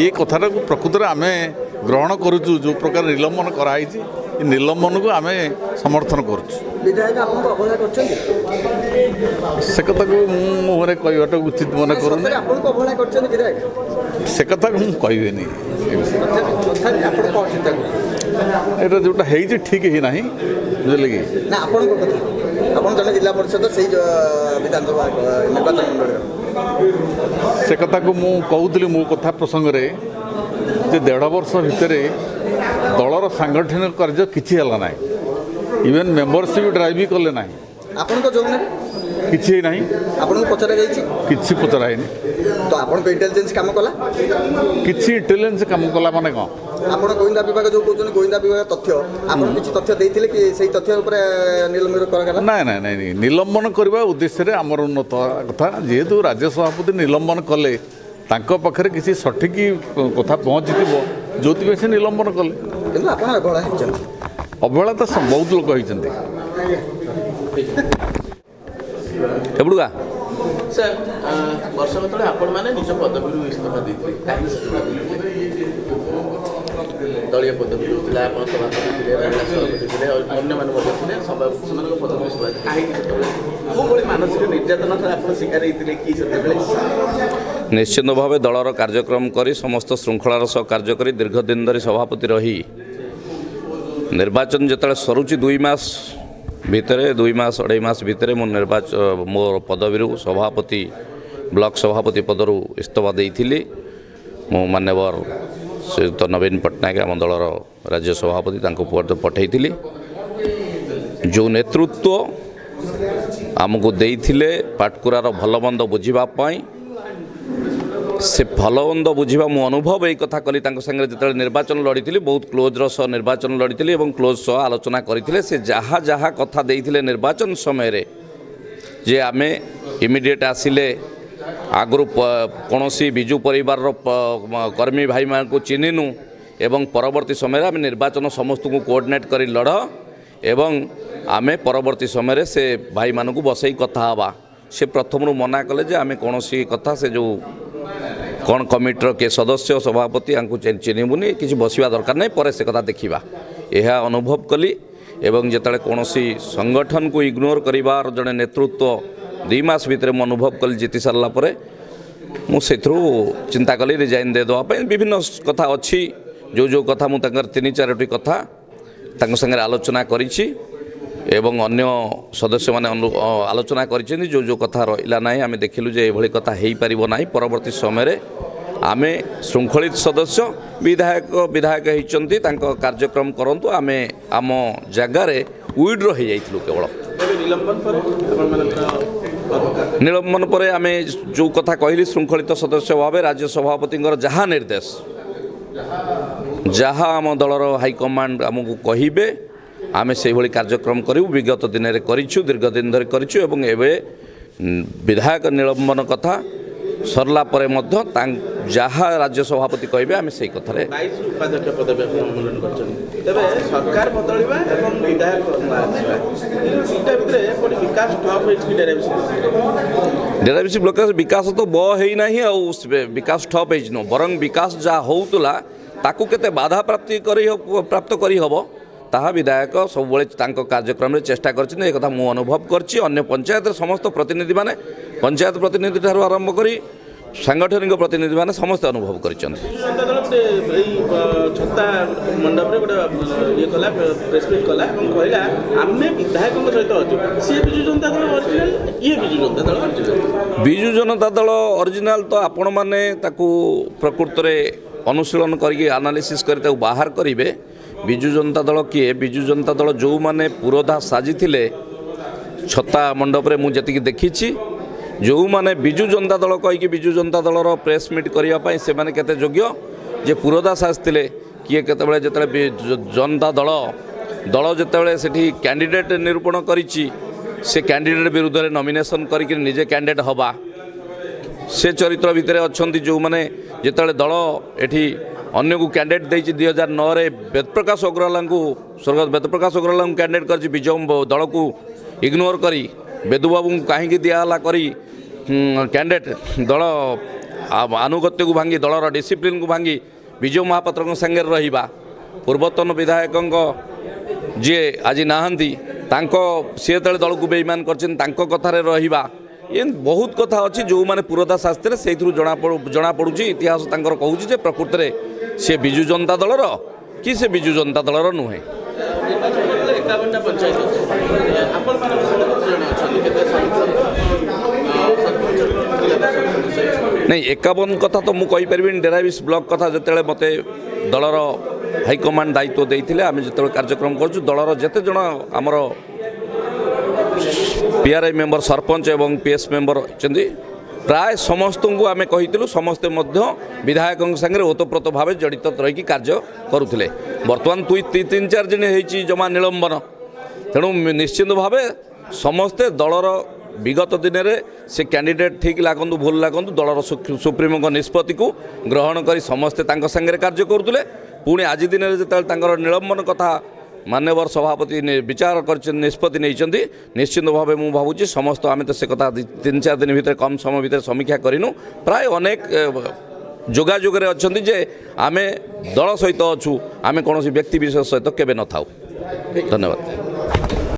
ଏ କଥାଟାକୁ ପ୍ରକୃତରେ ଆମେ ଗ୍ରହଣ କରୁଛୁ ଯେଉଁ ପ୍ରକାର ନିଲମ୍ବନ କରାହେଇଛି ଏ ନିଲମ୍ବନକୁ ଆମେ ସମର୍ଥନ କରୁଛୁ ସେ କଥାକୁ ମୁଁ ମୁହଁରେ କହିବାଟା ଉଚିତ ମନେ କରୁନି ସେ କଥାକୁ ମୁଁ କହିବିନି ଏଇଟା ଯେଉଁଟା ହେଇଛି ଠିକ୍ ହେଇନାହିଁ ବୁଝିଲେ କି ନା ଆପଣଙ୍କ କଥା ଆପଣ ଜଣେ ଜିଲ୍ଲା ପରିଷଦ ସେଇ ବିଧାନସଭା ନିର୍ବାଚନ ମଣ୍ଡଳୀର ସେ କଥାକୁ ମୁଁ କହୁଥିଲି ମୋ କଥା ପ୍ରସଙ୍ଗରେ ଯେ 1.5 ବର୍ଷ ଭିତରେ ଦଳର ସାଂଗଠନିକ କାର୍ଯ୍ୟ କିଛି ହେଲା ନାହିଁ ଇଭେନ୍ ମେମ୍ବରସିପ୍ ଡ୍ରାଇଭ୍ ବି କଲେ ନାହିଁ ଆପଣଙ୍କ ଯୋଜନାରେ କିଛି ନାହିଁ ଆପଣଙ୍କୁ ପଚରାଯାଇଛି କିଛି ପଚରା ହେଇନି ତ ଆପଣଙ୍କ ଇଣ୍ଟେଲିଜେନ୍ସ କାମ କଲା କିଛି ଇଣ୍ଟେଲିଜେନ୍ସ କାମ କଲା ମାନେ କ'ଣ ଆପଣ ଗୋଇନ୍ଦା ବିଭାଗ ଯେଉଁ କହୁଛନ୍ତି ଗୋଇନ୍ଦା ବିଭାଗ ତଥ୍ୟ ଆପଣ କିଛି ତଥ୍ୟ ଦେଇଥିଲେ କି ସେଇ ତଥ୍ୟ ଉପରେ ନିଲମ୍ବନ କରାଗଲା? ନାଇଁ ନାଇଁ ନାଇଁ ନିଲମ୍ବନ କରିବା ଉଦ୍ଦେଶ୍ୟରେ ଆମର ଉନ୍ନତ କଥା ଯେହେତୁ ରାଜ୍ୟ ସଭାପତି ନିଲମ୍ବନ କଲେ ତାଙ୍କ ପାଖରେ କିଛି ସଠିକ୍ କଥା ପହଞ୍ଚିଥିବ ଯେଉଁଥିପାଇଁ ସେ ନିଲମ୍ବନ କଲେ। କିନ୍ତୁ ଆପଣ ଅବହେଳା ହେଇଛନ୍ତି। ଅବହେଳା ତ ବହୁତ ଲୋକ ହେଇଛନ୍ତି। ଏବୁଡୁକା ସାର୍ ବର୍ଷକ ତଳେ ଆପଣମାନେ ନିଜ ପଦବୀରୁ ଇସ୍ତଫା ଦେଇଥିଲେ କାହିଁକି ଦଳୀୟ ପଦବୀ ଥିଲା ଆପଣ ସଭାପତି ଥିଲେ ରାଜ୍ୟ ସଭାପତି ଥିଲେ ଅନ୍ୟମାନେ ମଧ୍ୟ ଥିଲେ ସେମାନଙ୍କ ପଦବୀ ଇସ୍ତଫା କାହିଁକି ସେତେବେଳେ କୋଉଭଳି ମାନସିକ ନିର୍ଯାତନାର ଆପଣ ଶିକାର ହେଇଥିଲେ କି ସେତେବେଳେ? ନିଶ୍ଚିତ ଭାବେ ଦଳର କାର୍ଯ୍ୟକ୍ରମ କରି ସମସ୍ତ ଶୃଙ୍ଖଳାର ସହ କାର୍ଯ୍ୟ କରି ଦୀର୍ଘ ଦିନ ଧରି ସଭାପତି ରହି ନିର୍ବାଚନ ଯେତେବେଳେ ସରୁଛି 2 ମାସ ଭିତରେ 2 ମାସ 2.5 ମାସ ଭିତରେ ମୁଁ ମୋ ପଦବୀରୁ ସଭାପତି ବ୍ଲକ ସଭାପତି ପଦରୁ ଇସ୍ତଫା ଦେଇଥିଲି। ମୁଁ ମାନ୍ୟବର ଶ୍ରୀଯୁକ୍ତ ନବୀନ ପଟ୍ଟନାୟକ ଆମ ଦଳର ରାଜ୍ୟ ସଭାପତି ତାଙ୍କୁ ପଠାଇଥିଲି। ଯେଉଁ ନେତୃତ୍ୱ ଆମକୁ ଦେଇଥିଲେ ପାଟକୁରାର ଭଲମନ୍ଦ ବୁଝିବା ପାଇଁ ସେ ଭଲମନ୍ଦ ବୁଝିବା ମୁଁ ଅନୁଭବ ଏଇ କଥା କଲି ତାଙ୍କ ସାଙ୍ଗରେ ଯେତେବେଳେ ନିର୍ବାଚନ ଲଢ଼ିଥିଲି ବହୁତ କ୍ଲୋଜ୍ର ସହ ନିର୍ବାଚନ ଲଢ଼ିଥିଲି ଏବଂ କ୍ଲୋଜ୍ ସହ ଆଲୋଚନା କରିଥିଲେ। ସେ ଯାହା ଯାହା କଥା ଦେଇଥିଲେ ନିର୍ବାଚନ ସମୟରେ ଯେ ଆମେ ଇମିଡ଼ିଏଟ୍ ଆସିଲେ ଆଗରୁ କୌଣସି ବିଜୁ ପରିବାରର କର୍ମୀ ଭାଇମାନଙ୍କୁ ଚିହ୍ନିନୁ ଏବଂ ପରବର୍ତ୍ତୀ ସମୟରେ ଆମେ ନିର୍ବାଚନ ସମସ୍ତଙ୍କୁ କୋଅର୍ଡ଼ିନେଟ୍ କରି ଲଢ଼ ଏବଂ ଆମେ ପରବର୍ତ୍ତୀ ସମୟରେ ସେ ଭାଇମାନଙ୍କୁ ବସେଇ କଥା ହେବା। ସେ ପ୍ରଥମରୁ ମନା କଲେ ଯେ ଆମେ କୌଣସି କଥା ସେ ଯେଉଁ କ'ଣ କମିଟିର କିଏ ସଦସ୍ୟ ସଭାପତି ୟାଙ୍କୁ ଚିହ୍ନିବୁନି କିଛି ବସିବା ଦରକାର ନାହିଁ ପରେ ସେ କଥା ଦେଖିବା। ଏହା ଅନୁଭବ କଲି ଏବଂ ଯେତେବେଳେ କୌଣସି ସଂଗଠନକୁ ଇଗ୍ନୋର କରିବାର ଜଣେ ନେତୃତ୍ୱ 2 ମାସ ଭିତରେ ମୁଁ ଅନୁଭବ କଲି ଜିତି ସାରିଲା ପରେ ମୁଁ ସେଥିରୁ ଚିନ୍ତା କଲି ରିଜାଇନ୍ ଦେଇଦେବା ପାଇଁ। ବିଭିନ୍ନ କଥା ଅଛି ଯେଉଁ କଥା ମୁଁ ତାଙ୍କର 3-4ଟି କଥା ତାଙ୍କ ସାଙ୍ଗରେ ଆଲୋଚନା କରିଛି ଏବଂ ଅନ୍ୟ ସଦସ୍ୟମାନେ ଆଲୋଚନା କରିଛନ୍ତି ଯେଉଁ କଥା ରହିଲା ନାହିଁ ଆମେ ଦେଖିଲୁ ଯେ ଏଭଳି କଥା ହେଇପାରିବ ନାହିଁ। ପରବର୍ତ୍ତୀ ସମୟରେ ଆମେ ଶୃଙ୍ଖଳିତ ସଦସ୍ୟ ବିଧାୟକ ହେଇଛନ୍ତି ତାଙ୍କ କାର୍ଯ୍ୟକ୍ରମ କରନ୍ତୁ ଆମେ ଆମ ଜାଗାରେ ୱିଡ୍ର ହେଇଯାଇଥିଲୁ କେବଳ। ନିଲମ୍ବନ ପରେ ଆମେ ଯେଉଁ କଥା କହିଲି ଶୃଙ୍ଖଳିତ ସଦସ୍ୟ ଭାବେ ରାଜ୍ୟ ସଭାପତିଙ୍କର ଯାହା ନିର୍ଦ୍ଦେଶ ଯାହା ଆମ ଦଳର ହାଇକମାଣ୍ଡ ଆମକୁ କହିବେ ଆମେ ସେଇଭଳି କାର୍ଯ୍ୟକ୍ରମ କରିବୁ। ବିଗତ ଦିନରେ କରିଛୁ ଦୀର୍ଘ ଦିନ ଧରି କରିଛୁ ଏବଂ ଏବେ ବିଧାୟକ ନିଲମ୍ବନ କଥା ସରିଲା ପରେ ମଧ୍ୟ ଯାହା ରାଜ୍ୟ ସଭାପତି କହିବେ ଆମେ ସେଇ କଥାରେ। 22 ଉପାଧ୍ୟକ୍ଷ ପଦବୀ ଆପଣ ଅନୁମୋଦନ କରିଛନ୍ତି ତେବେ ସରକାର ବଦଳିବା ଏବଂ ବିଧାୟକ ଆସିବା ଦୁଇଟା ଭିତରେ ଏପରି ବିକାଶ ଠପ୍ ହେଇଛି ଡେରାବିସି ବ୍ଲକ ବିକାଶ ତ ହେଇନାହିଁ ଆଉ ବିକାଶ ଠପ୍ ହେଇଛି ନୁହଁ ବରଂ ବିକାଶ ଯାହା ହେଉଥିଲା ତାକୁ କେତେ ବାଧା ପ୍ରାପ୍ତ କରିହେବ ତାହା ବିଧାୟକ ସବୁବେଳେ ତାଙ୍କ କାର୍ଯ୍ୟକ୍ରମରେ ଚେଷ୍ଟା କରିଛନ୍ତି। ଏ କଥା ମୁଁ ଅନୁଭବ କରିଛି। ଅନ୍ୟ ପଞ୍ଚାୟତର ସମସ୍ତ ପ୍ରତିନିଧିମାନେ ପଞ୍ଚାୟତ ପ୍ରତିନିଧି ଠାରୁ ଆରମ୍ଭ କରି ସାଂଗଠନିକ ପ୍ରତିନିଧିମାନେ ସମସ୍ତେ ଅନୁଭବ କରିଛନ୍ତି। ଛତା ମଣ୍ଡପରେ ଗୋଟେ ଇଏ କଲା ପ୍ରେସ୍ ମିଟ୍ କଲା ଏବଂ କହିଲା ଆମେ ବିଧାୟକଙ୍କ ସହିତ ଅଛୁ। ସିଏ ବିଜୁ ଜନତା ଦଳ ଅରିଜିନାଲ ଇଏ ବିଜୁ ଜନତା ଦଳ ଅରିଜିନାଲ। ବିଜୁ ଜନତା ଦଳ ଅରିଜିନାଲ ତ ଆପଣମାନେ ତାକୁ ପ୍ରକୃତରେ ଅନୁଶୀଳନ କରିକି ଆନାଲିସିସ୍ କରି ତାକୁ ବାହାର କରିବେ। ବିଜୁ ଜନତା ଦଳ କିଏ? ବିଜୁ ଜନତା ଦଳ ଯେଉଁମାନେ ପୁରୋଧା ସାଜିଥିଲେ ଛତା ମଣ୍ଡପରେ ମୁଁ ଯେତିକି ଦେଖିଛି ଯେଉଁମାନେ ବିଜୁ ଜନତା ଦଳ କହିକି ବିଜୁ ଜନତା ଦଳର ପ୍ରେସ୍ ମିଟ୍ କରିବା ପାଇଁ ସେମାନେ କେତେ ଯୋଗ୍ୟ ଯେ ପୁରୋଧା ସାଜିଥିଲେ କିଏ କେତେବେଳେ ଯେତେବେଳେ ଜନତା ଦଳ ଯେତେବେଳେ ସେଠି କ୍ୟାଣ୍ଡିଡେଟ୍ ନିରୂପଣ କରିଛି ସେ କ୍ୟାଣ୍ଡିଡେଟ୍ ବିରୁଦ୍ଧରେ ନମିନେସନ୍ କରିକି ନିଜେ କ୍ୟାଣ୍ଡିଡେଟ୍ ହେବା ସେ ଚରିତ୍ର ଭିତରେ ଅଛନ୍ତି। ଯେଉଁମାନେ ଯେତେବେଳେ ଦଳ ଏଠି ଅନ୍ୟକୁ କ୍ୟାଣ୍ଡିଡେଟ୍ ଦେଇଛି 2009ରେ ବେଦପ୍ରକାଶ ଅଗ୍ରୱାଲାଙ୍କୁ ସ୍ୱର୍ଗତ ବେଦପ୍ରକାଶ ଅଗ୍ରୱାଲାଙ୍କୁ କ୍ୟାଣ୍ଡିଡେଟ୍ କରିଛି ବିଜୟ ଦଳକୁ ଇଗ୍ନୋର କରି ବେଦୁବାବୁଙ୍କୁ କାହିଁକି ଦିଆହେଲା କରି କ୍ୟାଣ୍ଡିଡେଟ୍ ଦଳ ଆନୁଗତ୍ୟକୁ ଭାଙ୍ଗି ଦଳର ଡିସିପ୍ଲିନ୍କୁ ଭାଙ୍ଗି ବିଜୟ ମହାପାତ୍ରଙ୍କ ସାଙ୍ଗରେ ରହିବା ପୂର୍ବତନ ବିଧାୟକଙ୍କ ଯିଏ ଆଜି ନାହାନ୍ତି ତାଙ୍କ ସିଏ ଯେତେବେଳେ ଦଳକୁ ବେଇମାନ କରିଛନ୍ତି ତାଙ୍କ କଥାରେ ରହିବା ଏମିତି ବହୁତ କଥା ଅଛି। ଯେଉଁମାନେ ପୁରୋଧା ଶାସ୍ତ୍ରରେ ସେଇଥିରୁ ଜଣାପଡ଼ୁଛି ଇତିହାସ ତାଙ୍କର କହୁଛି ଯେ ପ୍ରକୃତରେ ସେ ବିଜୁ ଜନତା ଦଳର କି ସେ ବିଜୁ ଜନତା ଦଳର ନୁହେଁ। ନାଇଁ 51 କଥା ତ ମୁଁ କହିପାରିବିନି। ଡେରାବିସ୍ ବ୍ଲକ କଥା ଯେତେବେଳେ ମୋତେ ଦଳର ହାଇକମାଣ୍ଡ ଦାୟିତ୍ୱ ଦେଇଥିଲେ ଆମେ ଯେତେବେଳେ କାର୍ଯ୍ୟକ୍ରମ କରୁଛୁ ଦଳର ଯେତେ ଜଣ ଆମର PRI ମେମ୍ବର ସରପଞ୍ଚ ଏବଂ PS ମେମ୍ବର ଅଛନ୍ତି ପ୍ରାୟ ସମସ୍ତଙ୍କୁ ଆମେ କହିଥିଲୁ, ସମସ୍ତେ ମଧ୍ୟ ବିଧାୟକଙ୍କ ସାଙ୍ଗରେ ଓତପ୍ରୋତ ଭାବେ ଜଡ଼ିତ ରହିକି କାର୍ଯ୍ୟ କରୁଥିଲେ। ବର୍ତ୍ତମାନ 3-4 ଦିନ ହେଇଛି ଜମା ନିଲମ୍ବନ, ତେଣୁ ନିଶ୍ଚିତ ଭାବେ ସମସ୍ତେ ଦଳର ବିଗତ ଦିନରେ ସେ କ୍ୟାଣ୍ଡିଡେଟ୍ ଠିକ୍ ଲାଗନ୍ତୁ ଭୁଲ ଲାଗନ୍ତୁ ଦଳର ସୁପ୍ରିମୋଙ୍କ ନିଷ୍ପତ୍ତିକୁ ଗ୍ରହଣ କରି ସମସ୍ତେ ତାଙ୍କ ସାଙ୍ଗରେ କାର୍ଯ୍ୟ କରୁଥିଲେ। ପୁଣି ଆଜି ଦିନରେ ଯେତେବେଳେ ତାଙ୍କର ନିଲମ୍ବନ କଥା ମାନ୍ୟବର ସଭାପତି ବିଚାର କରିଛନ୍ତି, ନିଷ୍ପତ୍ତି ନେଇଛନ୍ତି, ନିଶ୍ଚିତ ଭାବେ ମୁଁ ଭାବୁଛି ସମସ୍ତ ଆମେ ତ ସେ କଥା 3-4 ଦିନ ଭିତରେ କମ୍ ସମୟ ଭିତରେ ସମୀକ୍ଷା କରିନୁ, ପ୍ରାୟ ଅନେକ ଯୋଗାଯୋଗରେ ଅଛନ୍ତି ଯେ ଆମେ ଦଳ ସହିତ ଅଛୁ, ଆମେ କୌଣସି ବ୍ୟକ୍ତି ବିଶେଷ ସହିତ କେବେ ନଥାଉ। ଧନ୍ୟବାଦ।